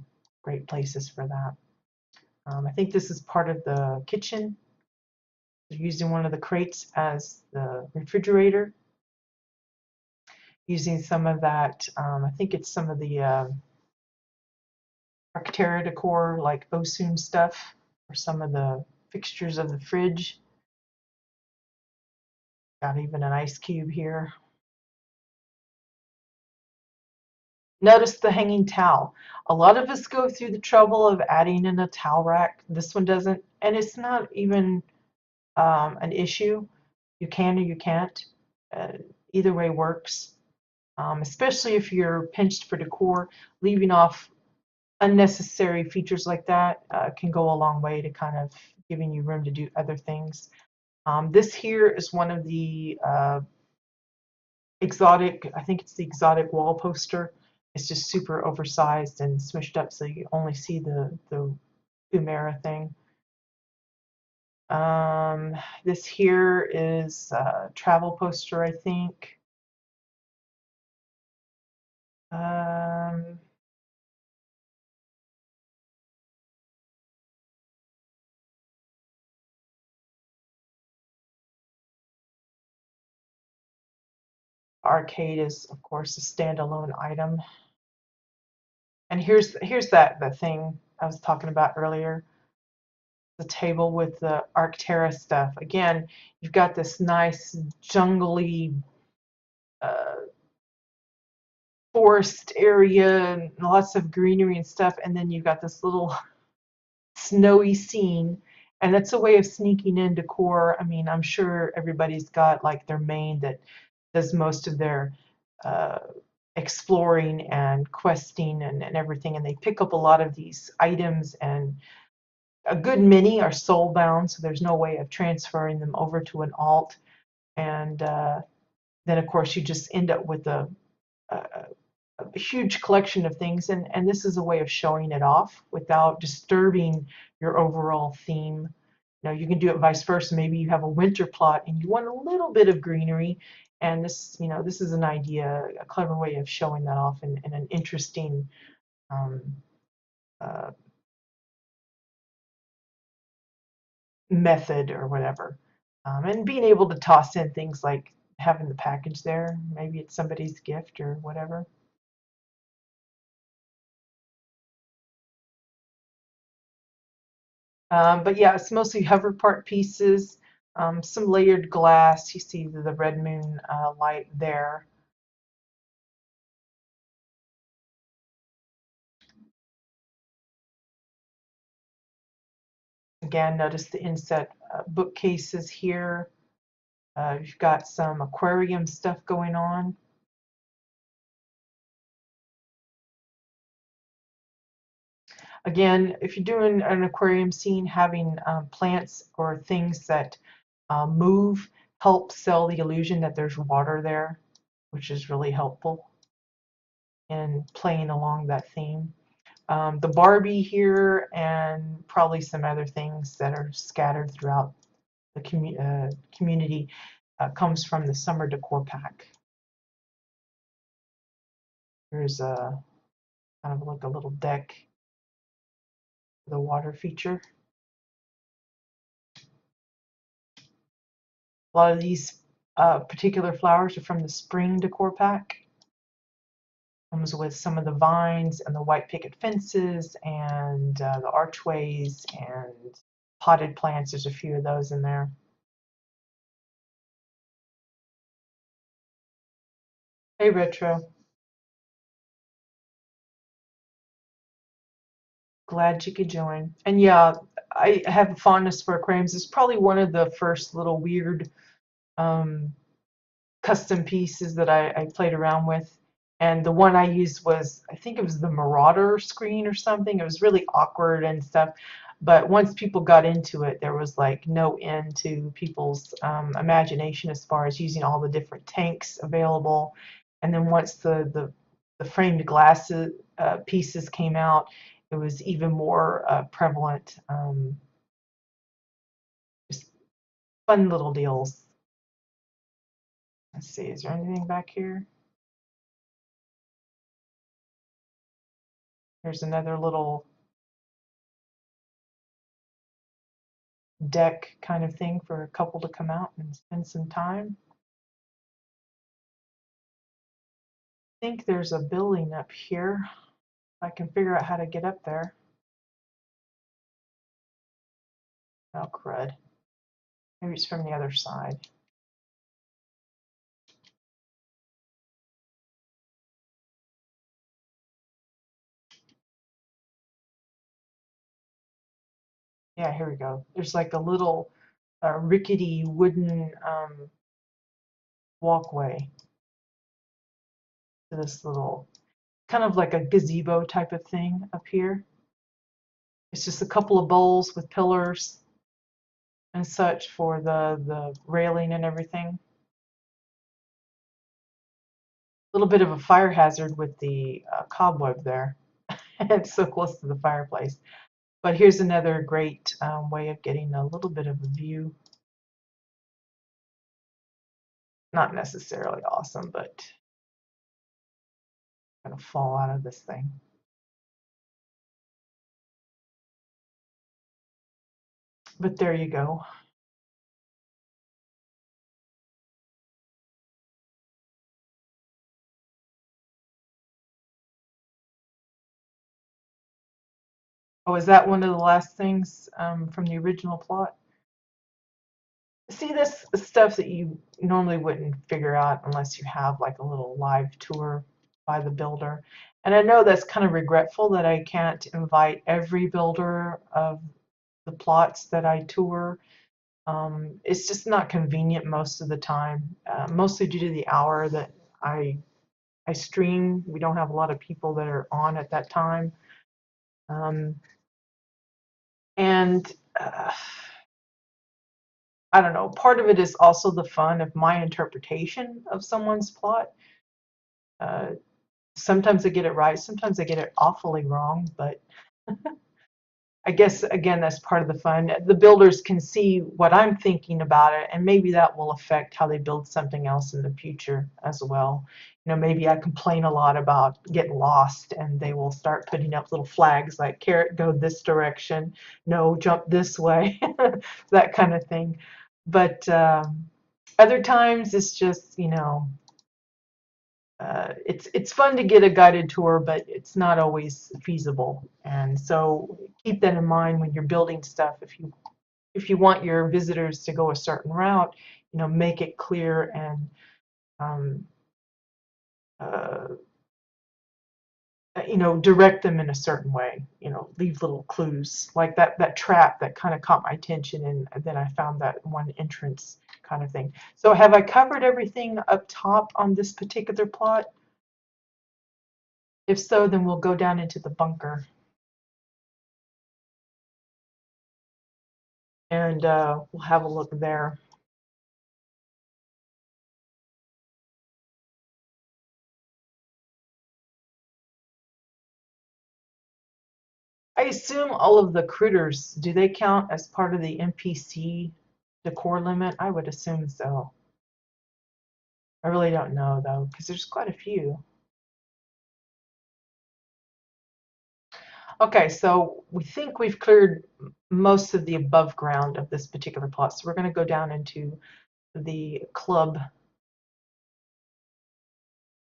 great places for that. I think this is part of the kitchen. They're using one of the crates as the refrigerator. Using some of that, I think it's some of the Arctera decor, like Osun stuff, or some of the fixtures of the fridge. Got even an ice cube here. Notice the hanging towel. A lot of us go through the trouble of adding in a towel rack. This one doesn't, and it's not even an issue. You can or you can't. Either way works. Especially if you're pinched for decor, leaving off unnecessary features like that can go a long way to kind of giving you room to do other things. This here is one of the exotic, I think it's the exotic wall poster. It's just super oversized and smushed up so you only see the Umera thing. This here is a travel poster, I think. Arcade is, of course, a standalone item. And here's that thing I was talking about earlier, the table with the Arctera stuff. Again, you've got this nice jungly forest area and lots of greenery and stuff, and then you've got this little snowy scene, and that's a way of sneaking in decor. I mean, I'm sure everybody's got like their main that does most of their uh, exploring and questing and everything, and they pick up a lot of these items, and a good many are soul bound, so there's no way of transferring them over to an alt. And then, of course, you just end up with a a huge collection of things, and this is a way of showing it off without disturbing your overall theme. You know, you can do it vice versa. Maybe you have a winter plot and you want a little bit of greenery, and this, you know, this is an idea, a clever way of showing that off in an interesting um, uh, method or whatever. And being able to toss in things like having the package there, maybe it's somebody's gift or whatever. But yeah, it's mostly hover part pieces, some layered glass. You see the red moon light there. Again, notice the inset bookcases here. You've got some aquarium stuff going on. Again, if you're doing an aquarium scene, having plants or things that move help sell the illusion that there's water there, which is really helpful in playing along that theme. The Barbie here, and probably some other things that are scattered throughout the community comes from the summer decor pack. Here's a kind of like a little deck for the water feature. A lot of these particular flowers are from the spring decor pack. Comes with some of the vines and the white picket fences and the archways and potted plants. There's a few of those in there. Hey, Retro. Glad you could join. And yeah, I have a fondness for aquariums. It's probably one of the first little weird um, custom pieces that I played around with. And the one I used was, I think it was the Marauder screen or something. It was really awkward and stuff. But once people got into it, there was like no end to people's imagination as far as using all the different tanks available. And then once the framed glasses pieces came out, it was even more prevalent. Just fun little deals. Let's see, is there anything back here? There's another little deck kind of thing for a couple to come out and spend some time. I think there's a building up here. I can figure out how to get up there. Oh, crud. Maybe it's from the other side. Yeah, here we go. There's like a little rickety wooden walkway to this little, kind of like a gazebo type of thing up here. It's just a couple of bowls with pillars and such for the railing and everything. A little bit of a fire hazard with the cobweb there. It's so close to the fireplace. But here's another great way of getting a little bit of a view. Not necessarily awesome, but gonna fall out of this thing. But there you go. Oh, is that one of the last things from the original plot? See, this stuff that you normally wouldn't figure out unless you have like a little live tour. by the builder. And I know that's kind of regretful that I can't invite every builder of the plots that I tour. It's just not convenient most of the time, mostly due to the hour that I I stream. We don't have a lot of people that are on at that time. Um, and I don't know, part of it is also the fun of my interpretation of someone's plot. Uh, Sometimes I get it right, sometimes I get it awfully wrong, but I guess again that's part of the fun. The builders can see what I'm thinking about it, and maybe that will affect how they build something else in the future as well. You know, maybe I complain a lot about getting lost, and they will start putting up little flags like "carrot, go this direction," "no, jump this way," that kind of thing. But other times it's just, you know, it's fun to get a guided tour, but it's not always feasible. And so keep that in mind when you're building stuff. If you want your visitors to go a certain route, you know, make it clear and um, uh, you know, direct them in a certain way. You know, leave little clues like that trap that kind of caught my attention, and then I found that one entrance kind of thing. So have I covered everything up top on this particular plot? If so, then we'll go down into the bunker. And we'll have a look there. I assume all of the critters, do they count as part of the NPC decor limit? I would assume so. I really don't know though, because there's quite a few. Okay, so we think we've cleared most of the above ground of this particular plot. So we're going to go down into the club.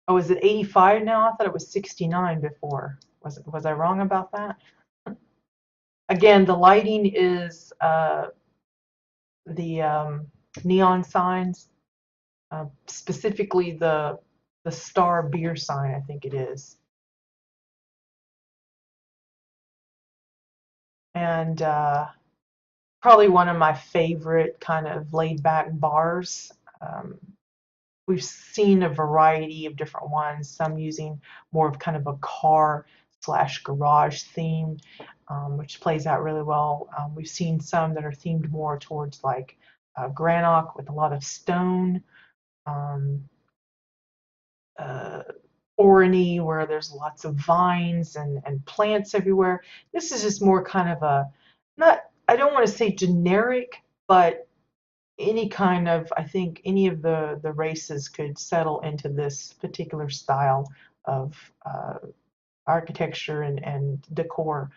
Oh, is it 85 now? I thought it was 69 before. Was I wrong about that? Again, the lighting is the neon signs, specifically the Star beer sign, I think it is. And probably one of my favorite kind of laid back bars. Um, we've seen a variety of different ones, some using more of kind of a car slash garage theme, which plays out really well. We've seen some that are themed more towards like granite with a lot of stone. Um, uh, Orany, where there's lots of vines and plants everywhere. This is just more kind of a, not, I don't want to say generic, but any kind of, I think any of the races could settle into this particular style of architecture and decor.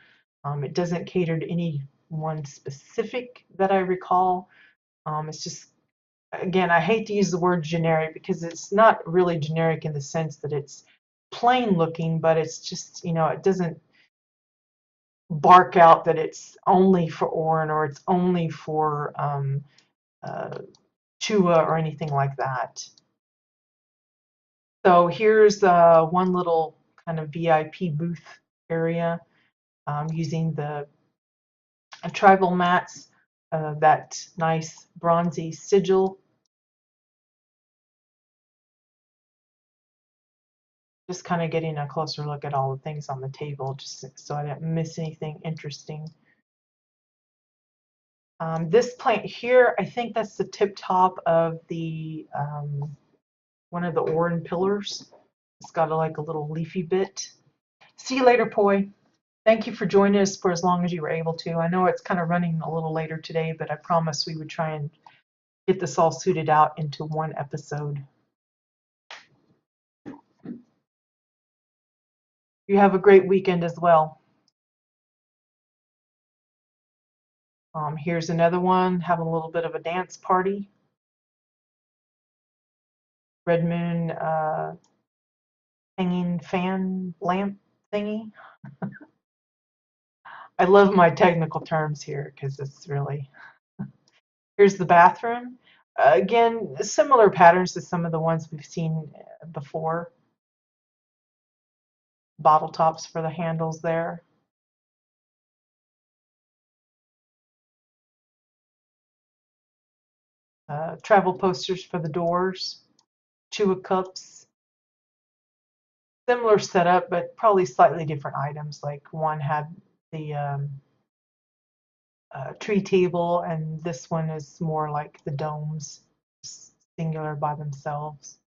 It doesn't cater to any one specific that I recall. It's just, again, I hate to use the word generic because it's not really generic in the sense that it's plain looking, but it's just, you know, it doesn't bark out that it's only for Orin or it's only for uh, Chua or anything like that. So here's one little kind of VIP booth area using the tribal mats, that nice bronzy sigil. Just kind of getting a closer look at all the things on the table just so I didn't miss anything interesting. This plant here, I think that's the tip top of the one of the Orin pillars. It's got like a little leafy bit. See you later, Poi. Thank you for joining us for as long as you were able to. I know it's kind of running a little later today, but I promised we would try and get this all suited out into one episode. You have a great weekend as well. Here's another one, having a little bit of a dance party. Red Moon hanging fan lamp thingy. I love my technical terms here because it's really. Here's the bathroom. Again, similar patterns to some of the ones we've seen before. bottle tops for the handles there. Travel posters for the doors, chewa cups. Similar setup, but probably slightly different items. Like one had the tree table, and this one is more like the domes, singular by themselves.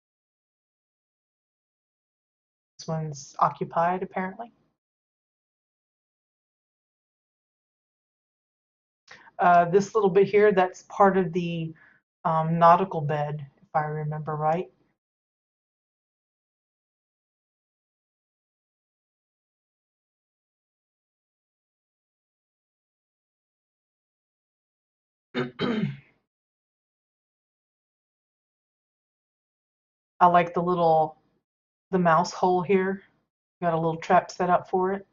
This one's occupied, apparently. This little bit here, that's part of the nautical bed, if I remember right. I like the mouse hole here. Got a little trap set up for it,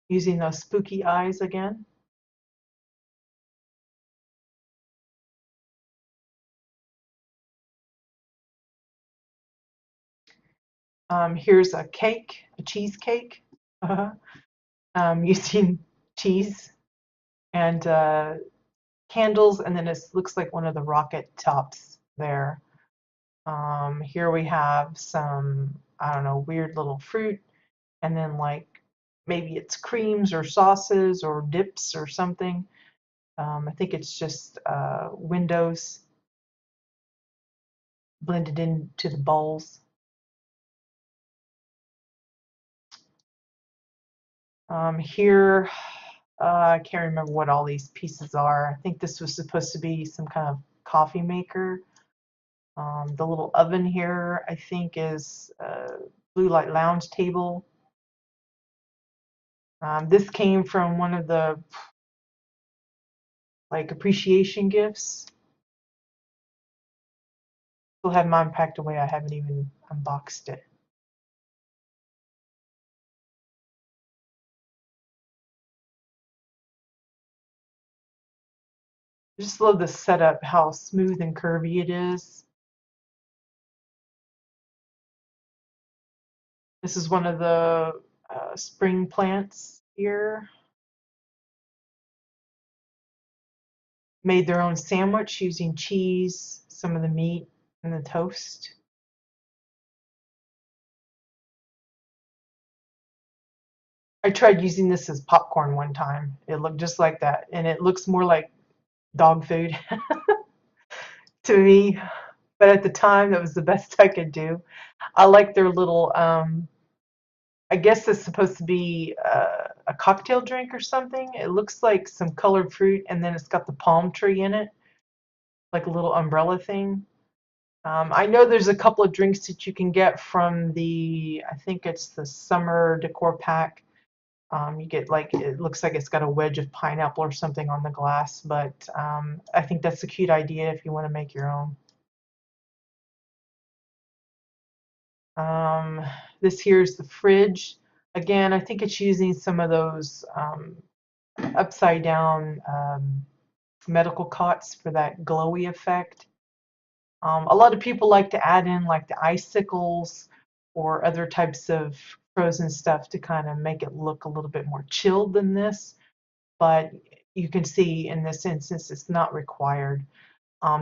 using those spooky eyes again. Here's a cake, a cheesecake, using cheese and candles, and then it looks like one of the rocket tops there. Here we have some, I don't know, weird little fruit, and then like maybe it's creams or sauces or dips or something. I think it's just windows blended into the bowls. Here, I can't remember what all these pieces are. I think this was supposed to be some kind of coffee maker. The little oven here, I think, is a blue light lounge table. This came from one of the like appreciation gifts. Still have mine packed away. I haven't even unboxed it. I just love the setup, how smooth and curvy it is. This is one of the spring plants here. Made their own sandwich using cheese, some of the meat, and the toast. I tried using this as popcorn one time. It looked just like that, and it looks more like dog food to me. But at the time, that was the best I could do. I like their little, I guess it's supposed to be a cocktail drink or something. It looks like some colored fruit, and then it's got the palm tree in it, like a little umbrella thing. I know there's a couple of drinks that you can get from I think it's the summer decor pack. You get like, it looks like it's got a wedge of pineapple or something on the glass, but I think that's a cute idea if you want to make your own. Um, this here's the fridge. Again, I think it's using some of those upside down medical cots for that glowy effect. A lot of people like to add in like the icicles or other types of frozen stuff to kind of make it look a little bit more chilled than this, but you can see in this instance it's not required.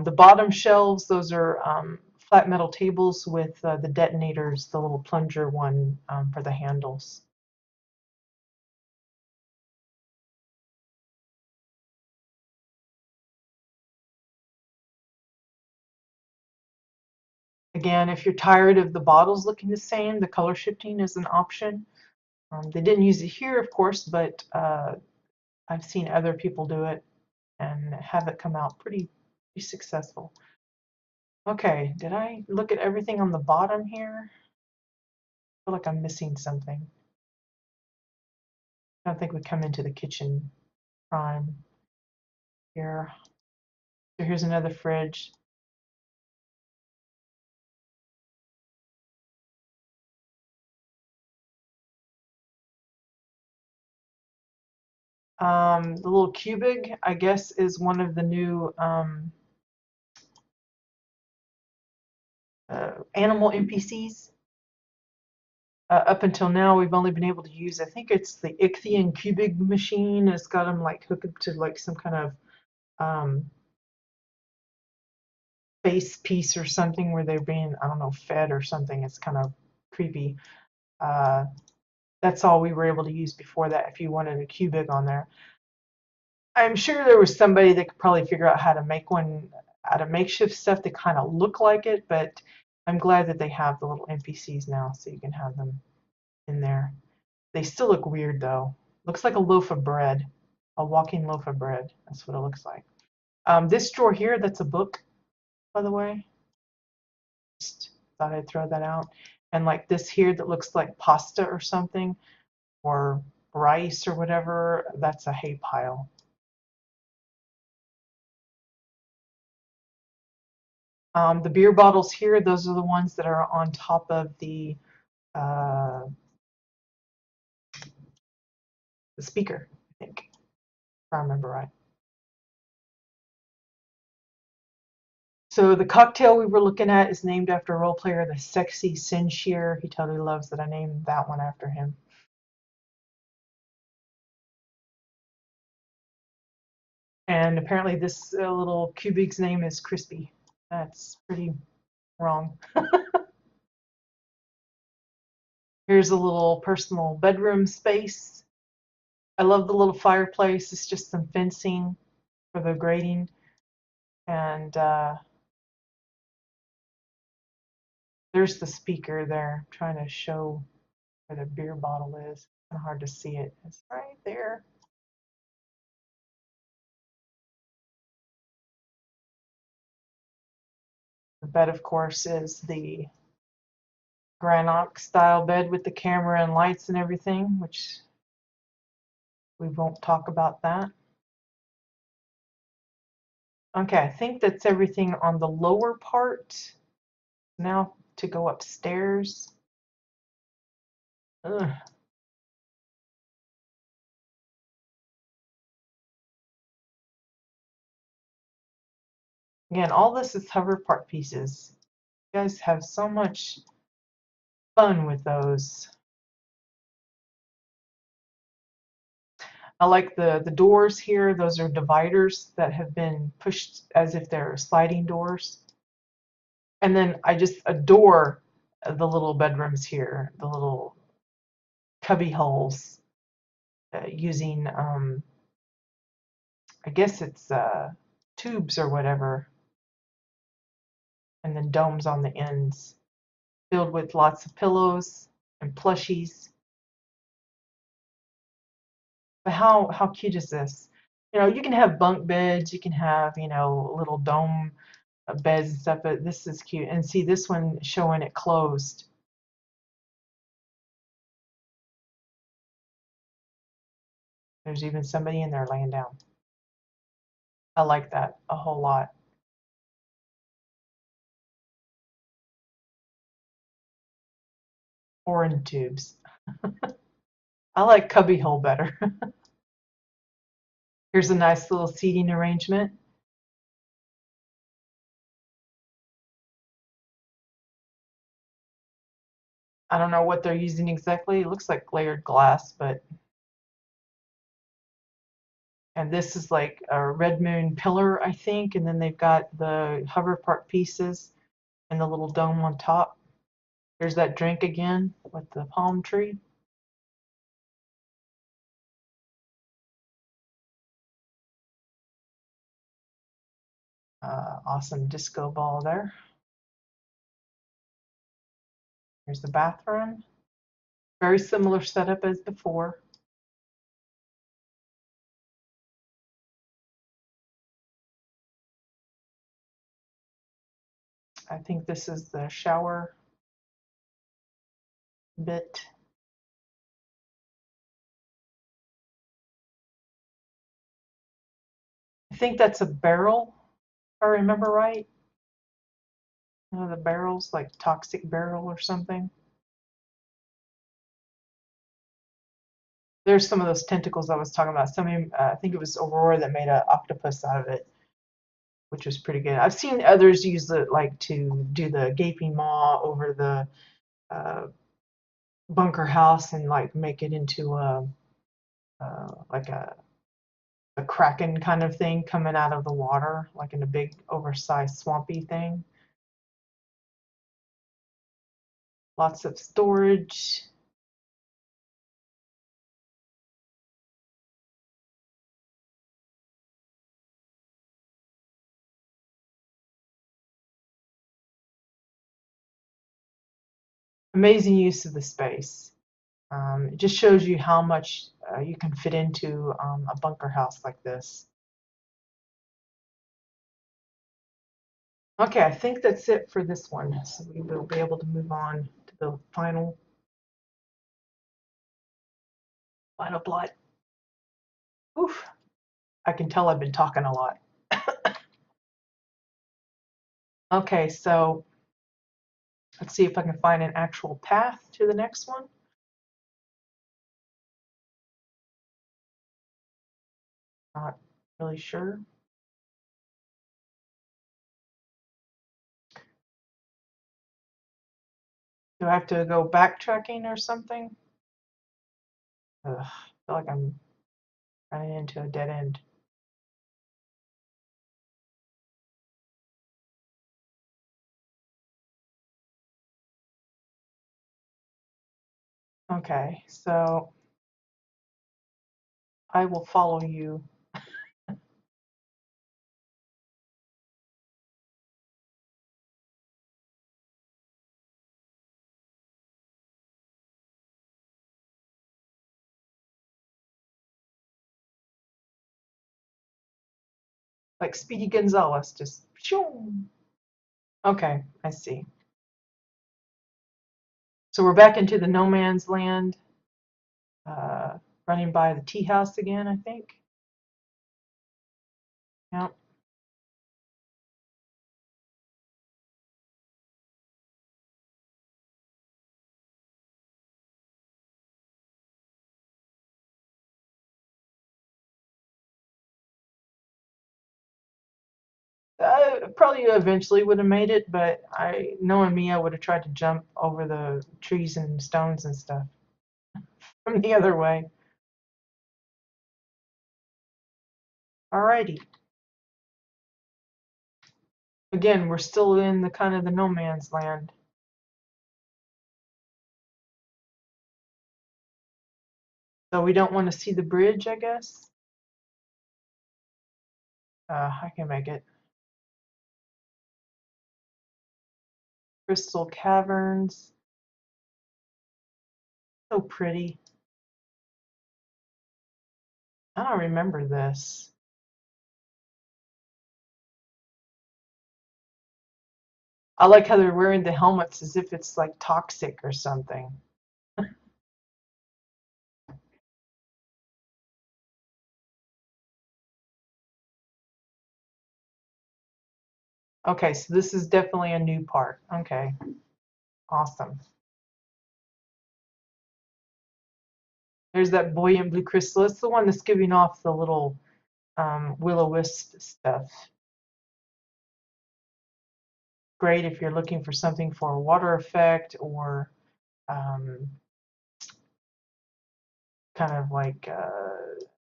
The bottom shelves, those are flat metal tables with the detonators, the little plunger one for the handles. Again, if you're tired of the bottles looking the same, the color shifting is an option. They didn't use it here, of course, but I've seen other people do it and have it come out pretty successful. Okay, did I look at everything on the bottom here? I feel like I'm missing something. I don't think we come into the kitchen prime here. So here's another fridge. The little cubig, I guess, is one of the new animal NPCs. Up until now, we've only been able to use, I think it's the Ichthyon Cubig machine. It's got them like hooked up to like some kind of um, base piece or something where they're being, I don't know, fed or something. It's kind of creepy. Uh, that's all we were able to use before that if you wanted a Cubig on there. I'm sure there was somebody that could probably figure out how to make one out of makeshift stuff that kind of look like it, but I'm glad that they have the little NPCs now so you can have them in there. They still look weird though. Looks like a loaf of bread, a walking loaf of bread. That's what it looks like. This drawer here, that's a book, by the way. Just thought I'd throw that out. And like this here that looks like pasta or something, or rice or whatever, that's a hay pile. The beer bottles here, those are the ones that are on top of uh, the speaker, I think, if I remember right. So the cocktail we were looking at is named after a role player, the Sexy Sinshear. He totally loves that I named that one after him. And apparently this little Cubig's name is Crispy. That's pretty wrong. Here's a little personal bedroom space. I love the little fireplace. It's just some fencing for the grating. And there's the speaker there. I'm trying to show where the beer bottle is. It's kind of hard to see it. It's right there. The bed, of course, is the Granok style bed with the camera and lights and everything, which we won't talk about that. Okay, I think that's everything on the lower part. Now to go upstairs. Ugh. Again, all this is hover part pieces. You guys have so much fun with those. I like the doors here. Those are dividers that have been pushed as if they're sliding doors. And then I just adore the little bedrooms here, the little cubby holes using, I guess it's tubes or whatever, and then domes on the ends, filled with lots of pillows and plushies. But how cute is this? You know, you can have bunk beds, you can have, you know, little dome beds and stuff, but this is cute. And see this one showing it closed. There's even somebody in there laying down. I like that a whole lot. Or in tubes. I like cubbyhole better. Here's a nice little seating arrangement. I don't know what they're using exactly. It looks like layered glass, but and this is like a red moon pillar, I think, and then they've got the hover part pieces and the little dome on top. There's that drink again with the palm tree. Awesome disco ball there. Here's the bathroom. Very similar setup as before. I think this is the shower bit. I think that's a barrel, if I remember right. One of the barrels, like toxic barrel or something. There's some of those tentacles I was talking about. I think it was Aurora that made an octopus out of it, which was pretty good. I've seen others use it like to do the gaping maw over the uh, bunker house and like make it into a like a kraken kind of thing coming out of the water, like in a big oversized swampy thing. Lots of storage. Amazing use of the space. It just shows you how much you can fit into a bunker house like this. Okay, I think that's it for this one. So we will be able to move on to the final plot. Oof, I can tell I've been talking a lot. Okay, so let's see if I can find an actual path to the next one. Not really sure. Do I have to go backtracking or something? Ugh, I feel like I'm running into a dead end. Okay, so I will follow you. Like Speedy Gonzales, just shoo. Okay, I see. So we're back into the no man's land, uh, running by the tea house again, I think. Yep. I probably eventually would have made it, but knowing me, I would have tried to jump over the trees and stones and stuff from the other way. Alrighty. Again, we're still in the kind of the no man's land. So we don't want to see the bridge, I guess. I can make it. Crystal Caverns. So pretty. I don't remember this. I like how they're wearing the helmets as if it's like toxic or something. Okay, so this is definitely a new part. Okay, awesome. There's that buoyant blue crystal. It's the one that's giving off the little will-o-wisp stuff. Great if you're looking for something for a water effect or um, kind of like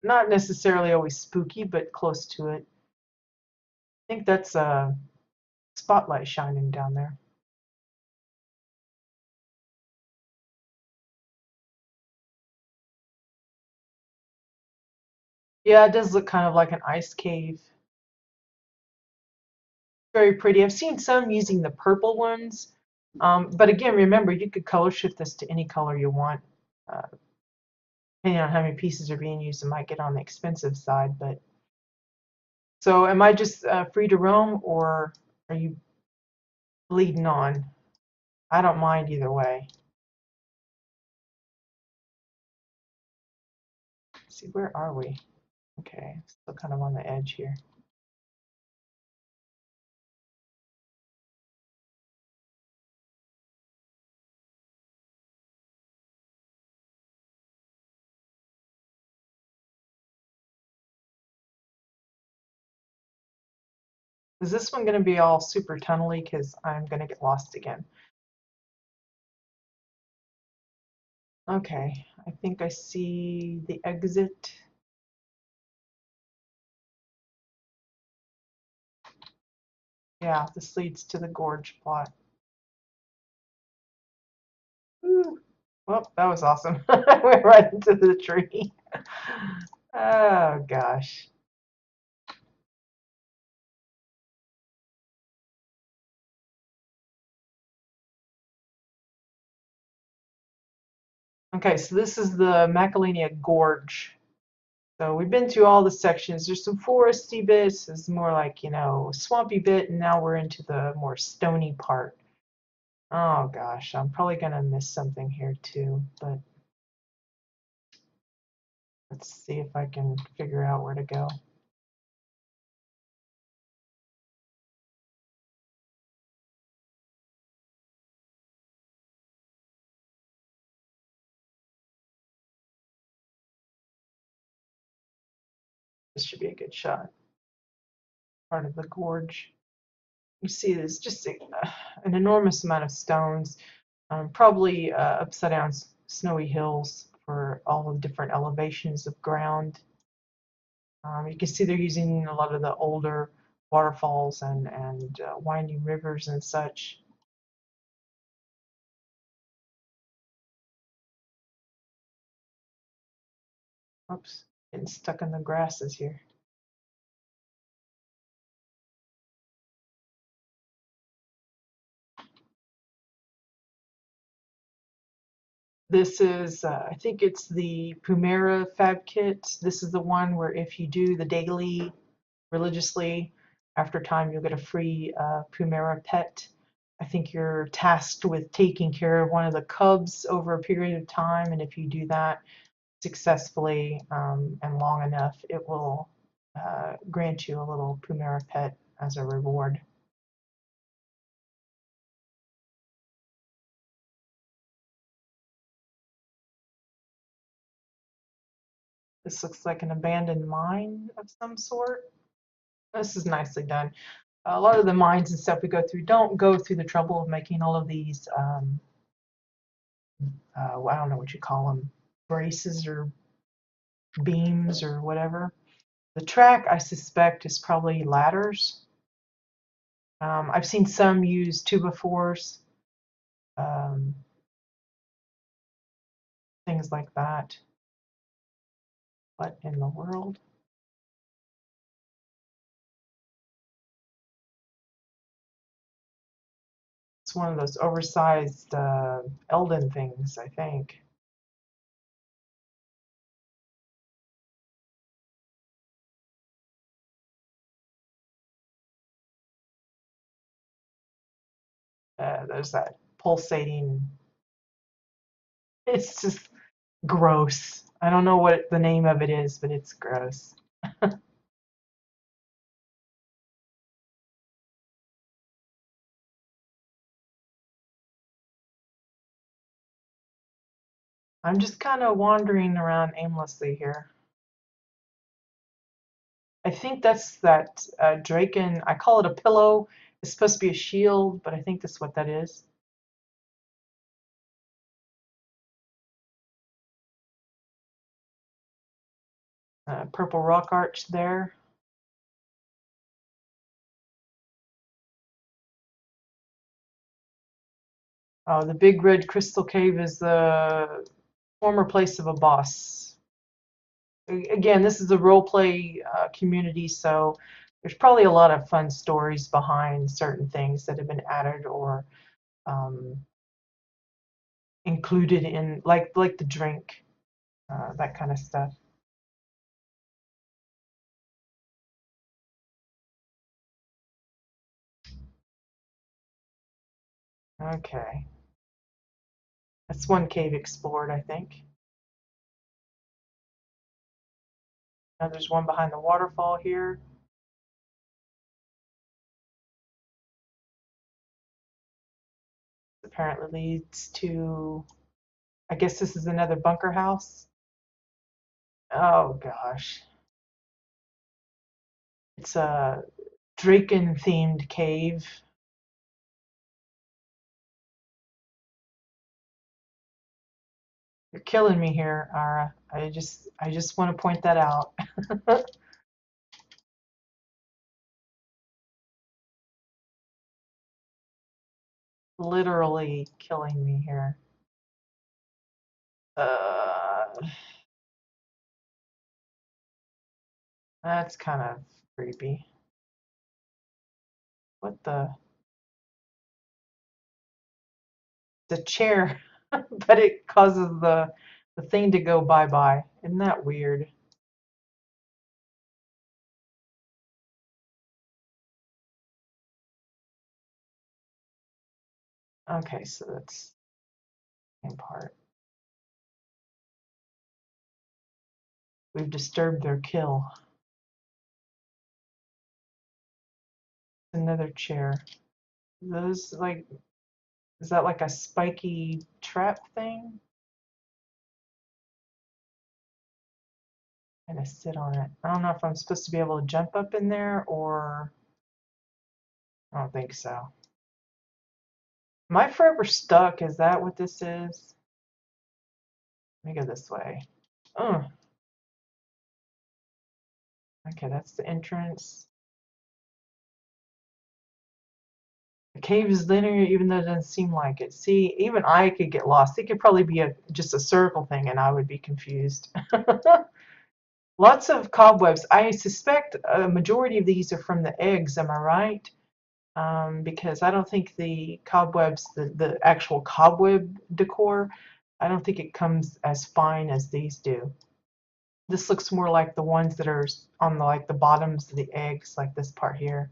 not necessarily always spooky, but close to it. I think that's a spotlight shining down there. Yeah, it does look kind of like an ice cave. Very pretty. I've seen some using the purple ones, but again, remember you could color shift this to any color you want. Uh, Depending on how many pieces are being used, it might get on the expensive side. But so, am I just free to roam, or are you bleeding on? I don't mind either way. Let's see, where are we? Okay, still kind of on the edge here. Is this one going to be all super tunnely? Because I'm going to get lost again. Okay, I think I see the exit. Yeah, this leads to the gorge plot. Ooh. Well, that was awesome. I went right into the tree. Oh gosh. Okay, so this is the Macalania Gorge. So we've been through all the sections. There's some foresty bits, there's more like, swampy bit, and now we're into the more stony part. Oh gosh, I'm probably gonna miss something here too, but let's see if I can figure out where to go. This should be a good shot. Part of the gorge. You see there's just an enormous amount of stones, probably upside down snowy hills for all the different elevations of ground. You can see they're using a lot of the older waterfalls and winding rivers and such. Oops, getting stuck in the grasses here. This is, I think it's the Pumera Fab Kit. This is the one where if you do the daily religiously, after time you'll get a free Pumera pet. I think you're tasked with taking care of one of the cubs over a period of time, and if you do that successfully and long enough, it will grant you a little Pumera pet as a reward. This looks like an abandoned mine of some sort. This is nicely done. A lot of the mines and stuff we go through don't go through the trouble of making all of these, I don't know what you call them, braces or beams or whatever. The track, I suspect, is probably ladders. I've seen some use 2x4s, um, things like that. What in the world? It's one of those oversized Eldon things, I think. There's that pulsating. It's just gross. I don't know what the name of it is, but it's gross. I'm just kind of wandering around aimlessly here. I think that's that Draken. I call it a pillow. It's supposed to be a shield, but I think that's what that is. Purple rock arch there. Oh, the big red crystal cave is the former place of a boss. Again, this is a role play community, so there's probably a lot of fun stories behind certain things that have been added or um, included in, like the drink, that kind of stuff. Okay, that's one cave explored, I think. Now there's one behind the waterfall here. Apparently leads to, I guess this is another bunker house. Oh gosh. It's a Draken themed cave. You're killing me here, Ara. I just want to point that out. Literally killing me here. Uh, that's kind of creepy. What the chair, but it causes the thing to go bye-bye. Isn't that weird? Okay, so that's the same part. We've disturbed their kill. Another chair. Those like, is that like a spiky trap thing? I'm gonna sit on it. I don't know if I'm supposed to be able to jump up in there or I don't think so. Am I forever stuck? Is that what this is? Let me go this way. Oh, okay, that's the entrance. The cave is linear even though it doesn't seem like it. See, even I could get lost. It could probably be just a circle thing and I would be confused. Lots of cobwebs. I suspect a majority of these are from the eggs, am I right? Because I don't think the cobwebs, the actual cobweb decor, I don't think it comes as fine as these do. This looks more like the ones that are on the like the bottoms of the eggs, like this part here.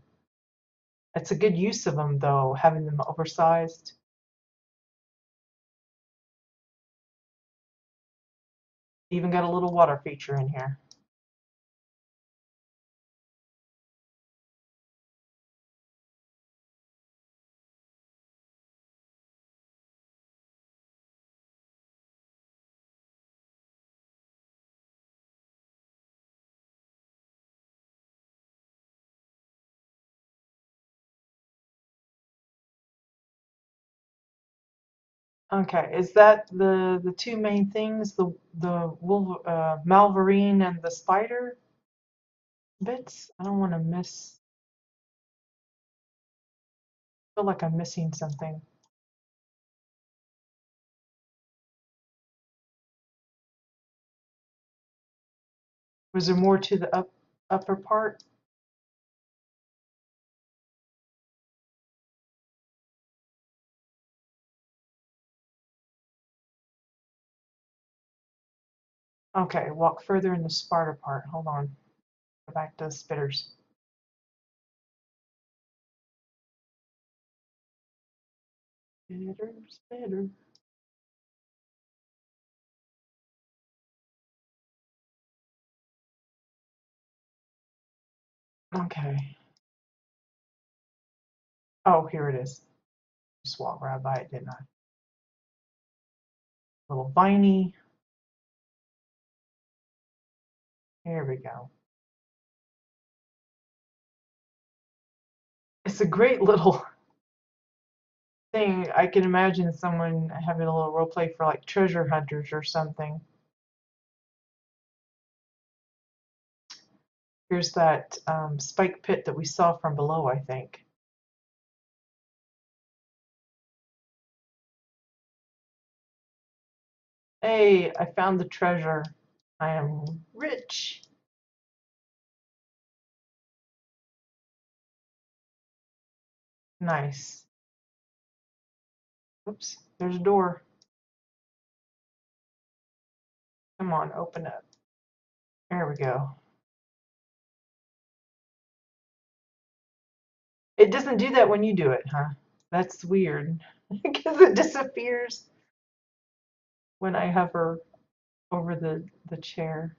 It's a good use of them though, having them oversized. Even got a little water feature in here. Okay, is that the two main things, the Malvarine and the spider bits? I don't want to miss. I feel like I'm missing something. Was there more to the upper part? Okay, walk further in the spider part. Hold on. Go back to the spitters. Spitter, spitter. Okay. Oh, here it is. Just walk right by it, didn't I? Little viney. Here we go. It's a great little thing. I can imagine someone having a little role play for like treasure hunters or something. Here's that spike pit that we saw from below, I think. Hey, I found the treasure. I am rich. Nice. Oops, there's a door. Come on, open up. There we go. It doesn't do that when you do it, huh? That's weird. Because it disappears when I hover over the chair.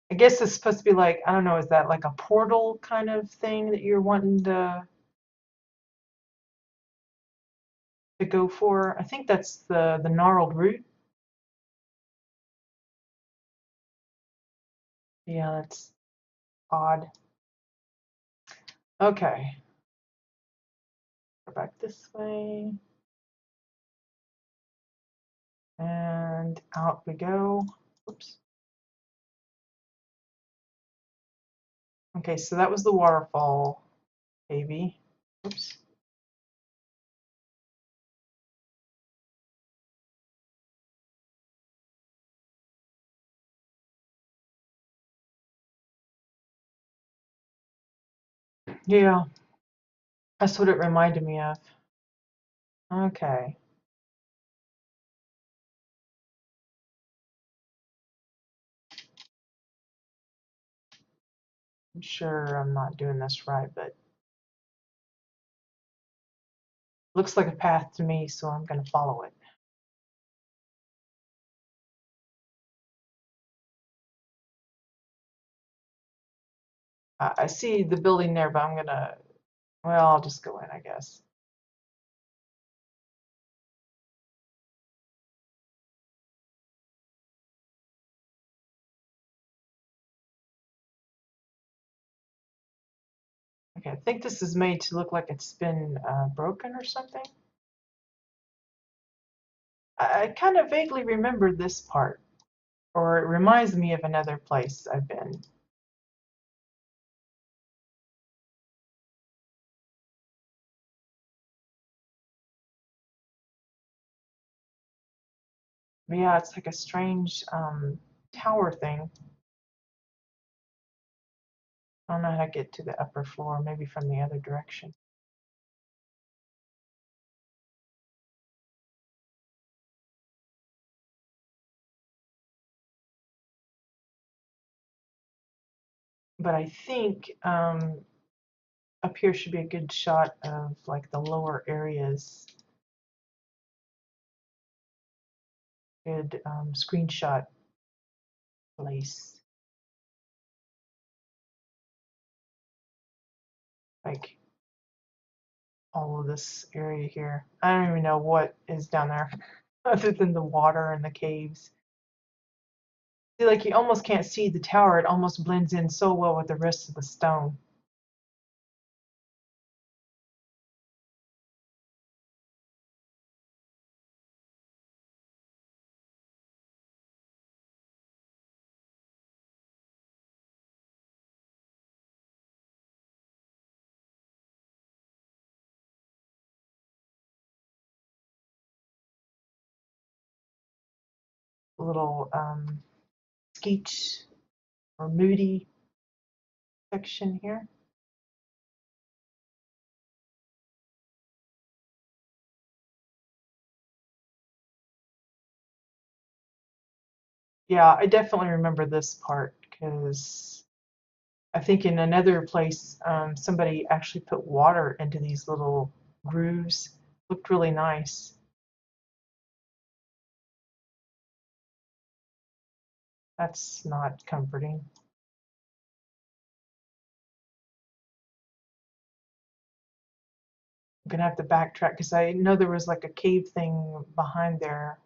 I guess it's supposed to be like, I don't know, is that like a portal kind of thing that you're wanting to go for? I think that's the gnarled root. Yeah, that's odd. Okay, go back this way. And out we go. Oops. Okay, so that was the waterfall, baby. Oops. Yeah, that's what it reminded me of. Okay. I'm sure I'm not doing this right, but looks like a path to me, so I'm going to follow it. I see the building there, but I'm going to, well, I'll just go in, I guess. Okay, I think this is made to look like it's been broken or something. I kind of vaguely remember this part, or it reminds me of another place I've been. But yeah, it's like a strange tower thing. I don't know how to get to the upper floor, maybe from the other direction. But I think up here should be a good shot of like the lower areas. Good screenshot place. Like all of this area here. I don't even know what is down there other than the water and the caves. See, like you almost can't see the tower. It almost blends in so well with the rest of the stone. A little skeech or moody section here. Yeah, I definitely remember this part because I think in another place somebody actually put water into these little grooves. Looked really nice. That's not comforting. I'm gonna have to backtrack because I know there was like a cave thing behind there.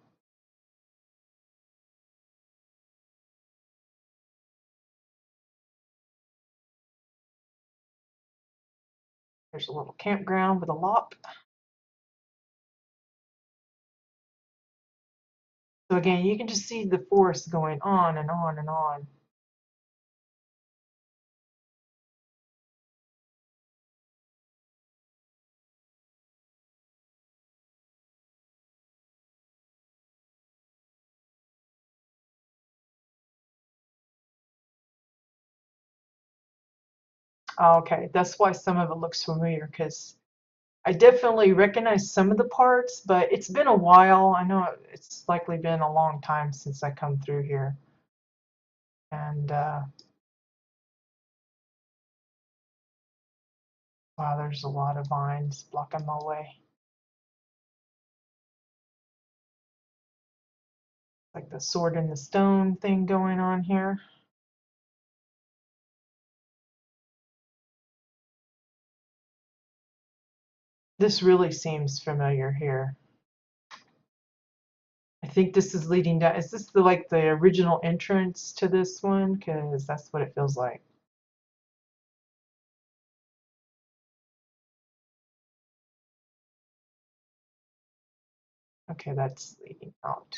There's a little campground with a lock. So again, you can just see the forest going on and on and on. Okay, that's why some of it looks familiar because I definitely recognize some of the parts, but it's been a while. I know it's likely been a long time since I come through here. And wow, there's a lot of vines blocking my way. Like the sword in the stone thing going on here. This really seems familiar here. I think this is leading down. Is this like the original entrance to this one? Because that's what it feels like. Okay, that's leading out.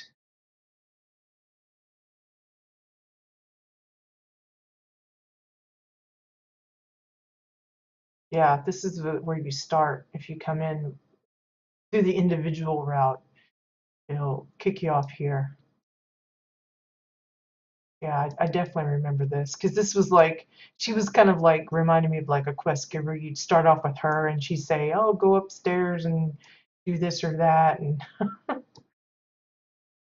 Yeah, this is where you start. If you come in through the individual route, it'll kick you off here. Yeah, I definitely remember this because this was like, she was kind of like reminding me of like a quest giver. You'd start off with her and she'd say, oh, go upstairs and do this or that. And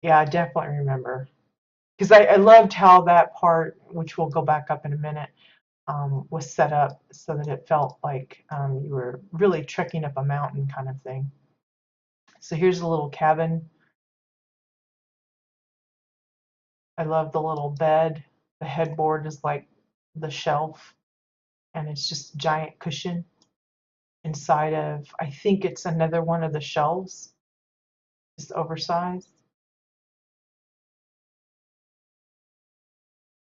yeah, I definitely remember. Because I loved how that part, which we'll go back up in a minute, was set up so that it felt like you were really trekking up a mountain kind of thing. So here's a little cabin. I love the little bed. The headboard is like the shelf, and it's just a giant cushion inside of, I think it's another one of the shelves, just oversized.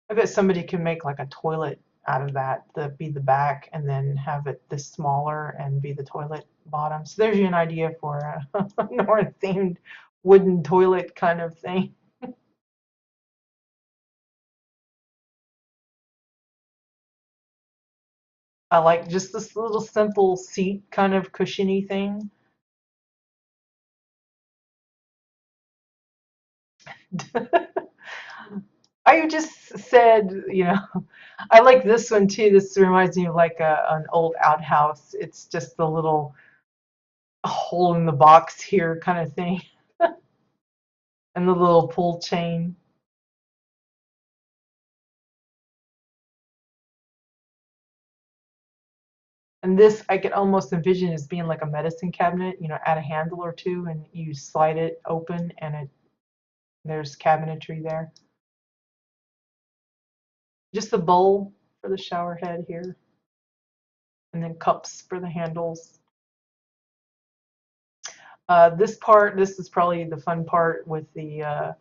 I bet somebody can make like a toilet out of that, be the back, and then have it this smaller and be the toilet bottom. So there's you an idea for a North-themed wooden toilet kind of thing. I like just this little simple seat kind of cushiony thing. I just said, I like this one too. This reminds me of like an old outhouse. It's just the little hole in the box here kind of thing, and the little pull chain. And this I could almost envision as being like a medicine cabinet, add a handle or two and you slide it open and there's cabinetry there. Just a bowl for the shower head here, and then cups for the handles. This is probably the fun part with the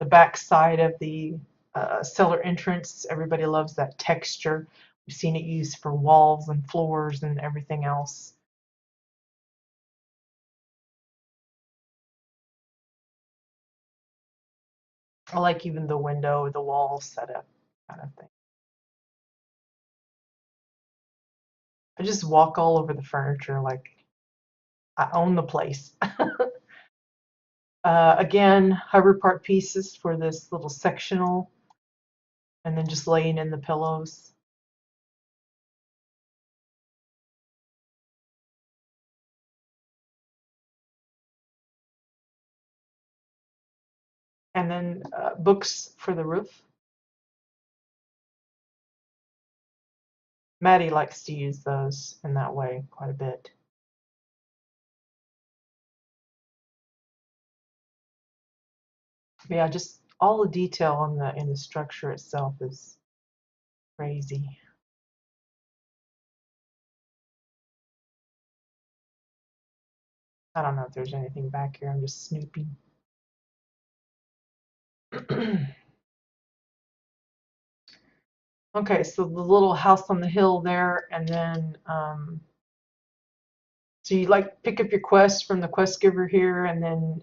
back side of the cellar entrance. Everybody loves that texture. We've seen it used for walls and floors and everything else. I like even the window, the wall setup kind of thing. I just walk all over the furniture like I own the place. Again, hover part pieces for this little sectional, and then just laying in the pillows. And then books for the roof. Maddie likes to use those in that way quite a bit. But yeah, just all the detail on in the structure itself is crazy. I don't know if there's anything back here. I'm just snooping. Okay, so the little house on the hill there, and then so you like pick up your quest from the quest giver here, and then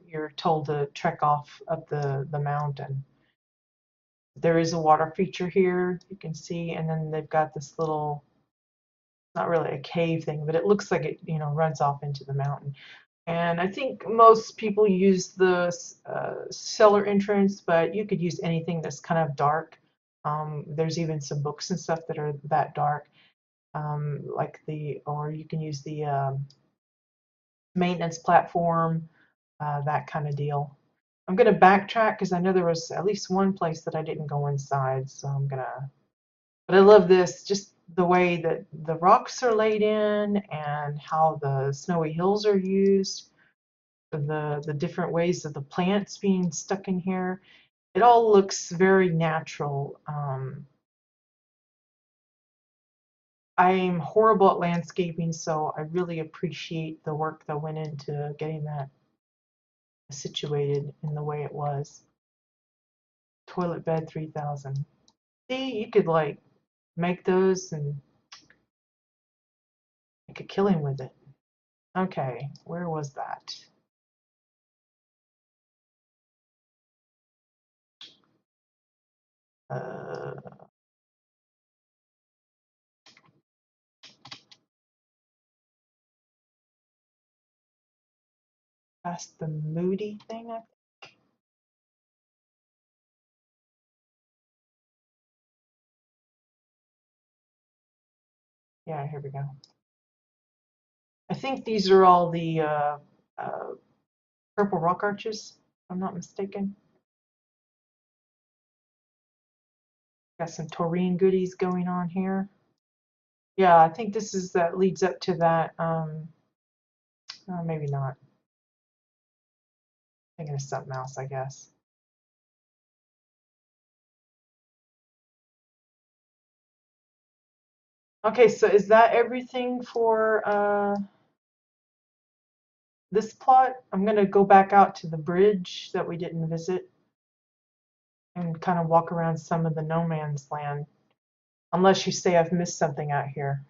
you're told to trek off up the mountain. There is a water feature here, you can see, and then they've got this little, not really a cave thing, but it looks like it, runs off into the mountain. And I think most people use the cellar entrance, but you could use anything that's kind of dark. There's even some books and stuff that are that dark, or you can use the maintenance platform, that kind of deal. I'm going to backtrack because I know there was at least one place that I didn't go inside, so but I love this, just the way that the rocks are laid in and how the snowy hills are used, the different ways of the plants being stuck in here. It all looks very natural. I'm horrible at landscaping, so I really appreciate the work that went into getting that situated in the way it was. Toilet bed 3000. See, you could like make those and make a killing with it. Okay, where was that? Uh, Past the Moody thing, I think. Yeah, here we go. I think these are all the purple rock arches, if I'm not mistaken. Got some taurine goodies going on here. Yeah, I think this is that leads up to that. Maybe not. Thinking of something else, I guess. Okay, so is that everything for this plot? I'm gonna go back out to the bridge that we didn't visit and kind of walk around some of the no man's land. Unless you say I've missed something out here.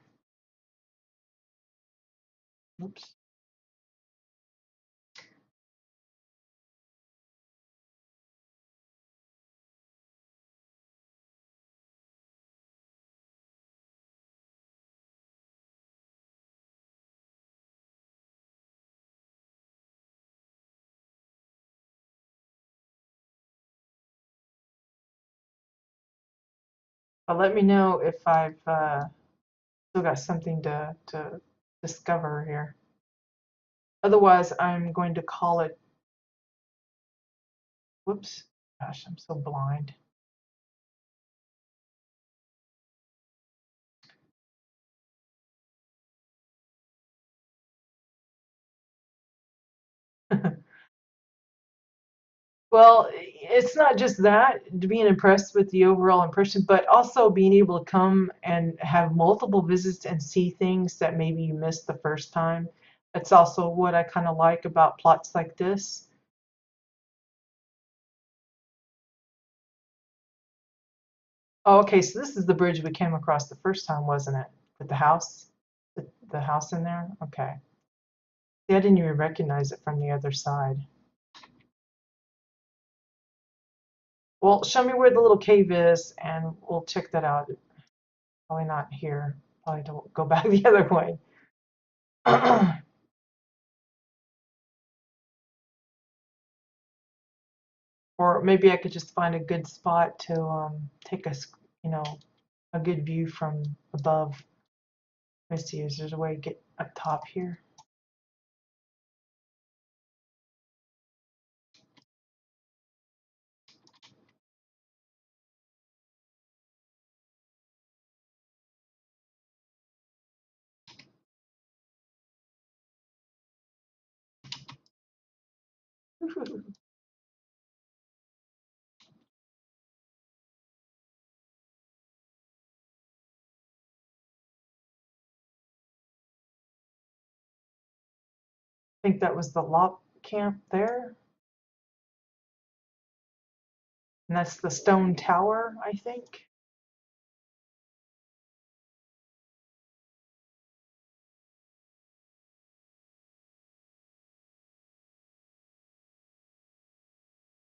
Oops. But let me know if I've still got something to discover here. Otherwise, I'm going to call it. Whoops. Gosh, I'm so blind. Well, it's not just that, being impressed with the overall impression, but also being able to come and have multiple visits and see things that maybe you missed the first time. That's also what I kind of like about plots like this. Oh, okay, so this is the bridge we came across the first time, wasn't it? With the house? The house in there? Okay. See, I didn't even recognize it from the other side. Well, show me where the little cave is, and we'll check that out. Probably not here. Probably don't go back the other way. Or maybe I could just find a good spot to take you know, a good view from above. Let me see, is there a way to get up top here? I think that was the lock camp there. And that's the stone tower, I think.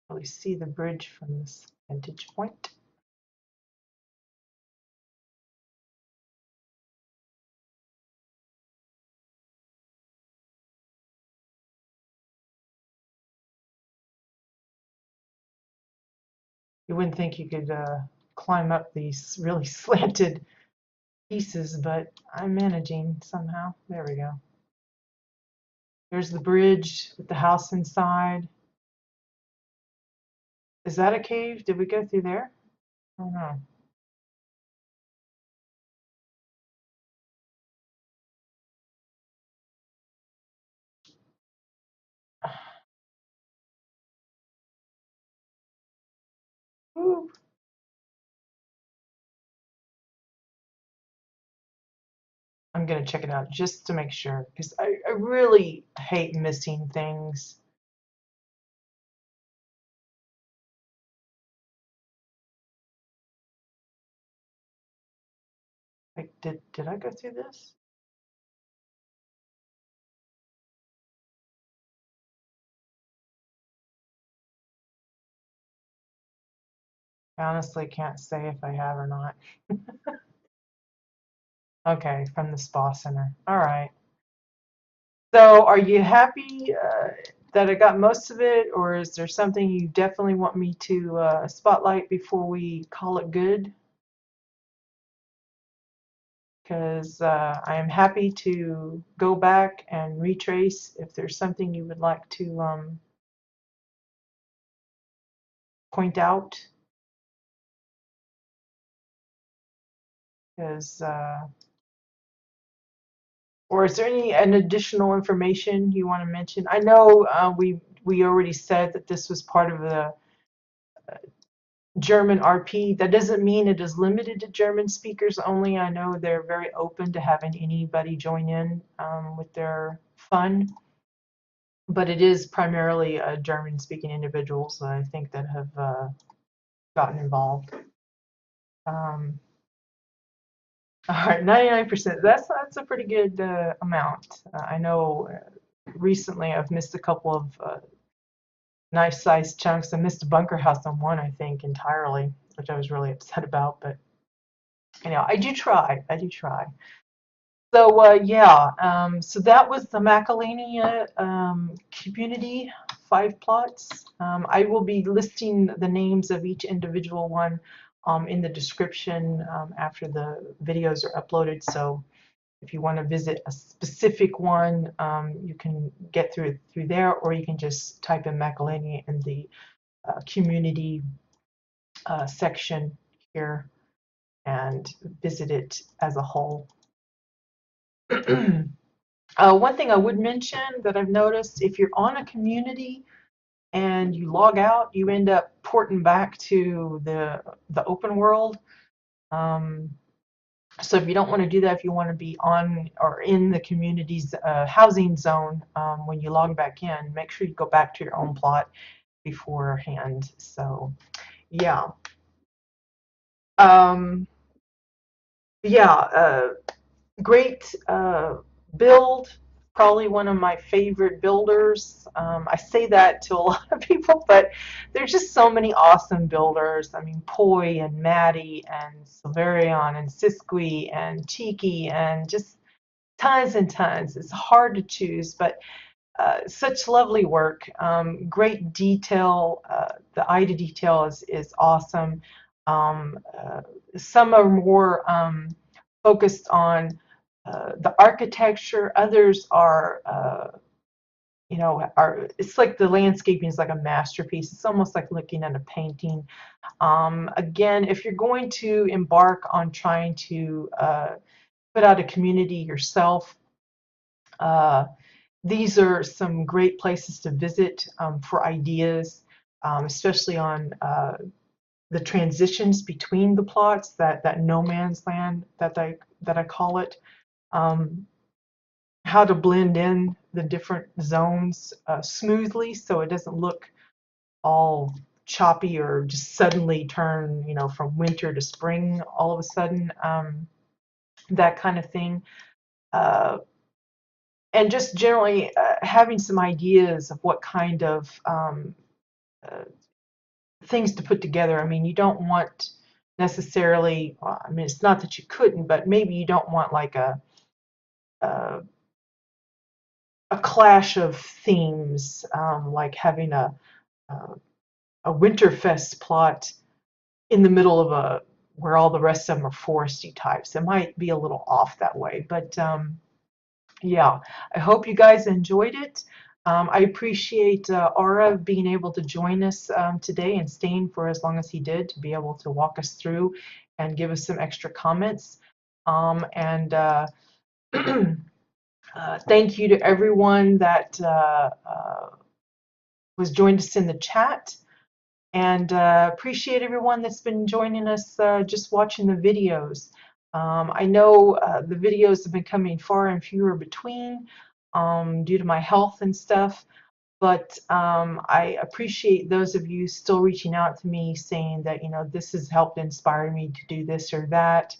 Really see the bridge from this vantage point. You wouldn't think you could climb up these really slanted pieces, but I'm managing somehow. There we go. There's the bridge with the house inside. Is that a cave? Did we go through there? I don't know. Ooh. I'm gonna check it out just to make sure, because I really hate missing things. Like, did I go through this? I honestly can't say if I have or not. Okay, from the spa center. All right. So, are you happy? that I got most of it, or is there something you definitely want me to spotlight before we call it good? Because I am happy to go back and retrace if there's something you would like to point out. Because or is there an additional information you want to mention? I know we already said that this was part of the German RP. That doesn't mean it is limited to German speakers only. I know they're very open to having anybody join in with their fun, but it is primarily German-speaking individuals, I think, that have gotten involved. All right, 99%. That's a pretty good amount. I know recently I've missed a couple of nice sized chunks. I missed a bunker house on one, I think, entirely, which I was really upset about. But you know, I do try. I do try. So yeah, so that was the Macalania community 5 plots. I will be listing the names of each individual one in the description after the videos are uploaded. So if you want to visit a specific one, you can get through there, or you can just type in Macalania in the community section here and visit it as a whole. One thing I would mention that I've noticed, if you're on a community and you log out, you end up porting back to the open world. So if you don't want to do that, if you want to be on or in the community's housing zone when you log back in, make sure you go back to your own plot beforehand. So yeah. Yeah, great build, probably one of my favorite builders. I say that to a lot of people, but there's just so many awesome builders. I mean, Poi and Maddie and Silverion and Siskwi and Cheeky and just tons and tons. It's hard to choose, but such lovely work. Great detail. The eye to detail is awesome. Some are more focused on the architecture. Others are, you know, it's like the landscaping is like a masterpiece. It's almost like looking at a painting. Again, if you're going to embark on trying to put out a community yourself, these are some great places to visit for ideas, especially on the transitions between the plots, that no man's land that I call it. How to blend in the different zones smoothly so it doesn't look all choppy or just suddenly turn, you know, from winter to spring all of a sudden, that kind of thing. And just generally having some ideas of what kind of uh, things to put together. I mean, you don't want necessarily, I mean, it's not that you couldn't, but maybe you don't want like a, a clash of themes, like having a Winterfest plot in the middle of where all the rest of them are foresty types. It might be a little off that way, but yeah, I hope you guys enjoyed it. I appreciate Aura being able to join us today and staying for as long as he did to be able to walk us through and give us some extra comments. And thank you to everyone that was joined us in the chat. And appreciate everyone that's been joining us just watching the videos. I know the videos have been coming far and fewer between due to my health and stuff, but I appreciate those of you still reaching out to me saying that, you know, this has helped inspire me to do this or that,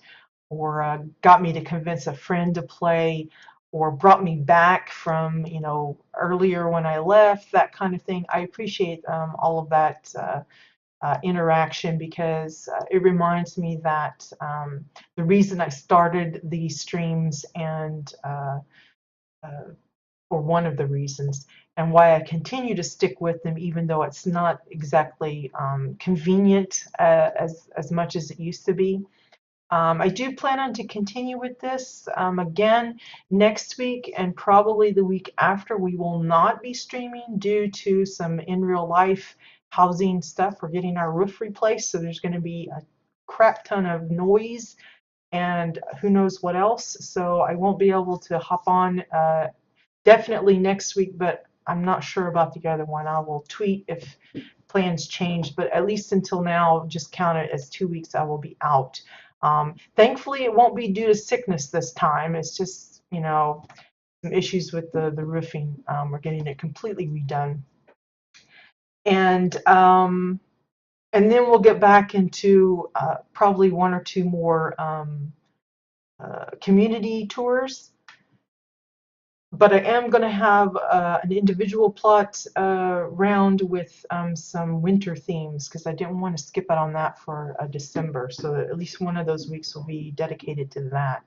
or got me to convince a friend to play, or brought me back from, you know, earlier when I left, that kind of thing. I appreciate all of that interaction, because it reminds me that the reason I started these streams and or one of the reasons, and why I continue to stick with them even though it's not exactly convenient as much as it used to be. I do plan on to continue with this again next week, and probably the week after. We will not be streaming due to some in real life housing stuff. We're getting our roof replaced, so there's going to be a crap ton of noise and who knows what else. So I won't be able to hop on definitely next week, but I'm not sure about the other one. I will tweet if plans change, but at least until now, just count it as 2 weeks I will be out. Thankfully, it won't be due to sickness this time. It's just, you know, some issues with the roofing. We're getting it completely redone. And then we'll get back into probably one or two more community tours. But I am going to have an individual plot round with some winter themes because I didn't want to skip out on that for December. So at least one of those weeks will be dedicated to that.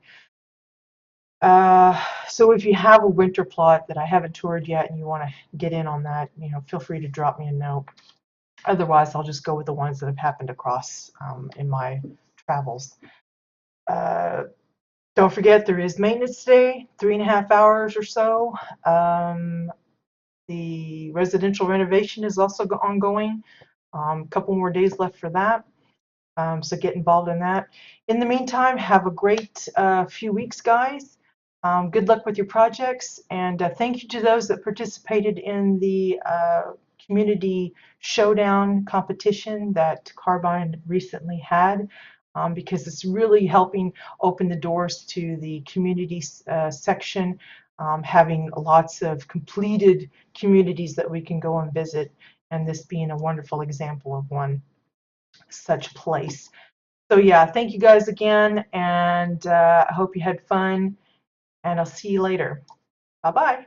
So if you have a winter plot that I haven't toured yet and you want to get in on that, you know, feel free to drop me a note. Otherwise, I'll just go with the ones that have happened across in my travels. Don't forget, there is maintenance today, 3.5 hours or so. The residential renovation is also ongoing. A couple more days left for that. So get involved in that. In the meantime, have a great few weeks, guys. Good luck with your projects, and thank you to those that participated in the community showdown competition that Carbine recently had, because it's really helping open the doors to the community section, having lots of completed communities that we can go and visit, and this being a wonderful example of one such place. So yeah, thank you guys again, and I hope you had fun, and I'll see you later. Bye-bye.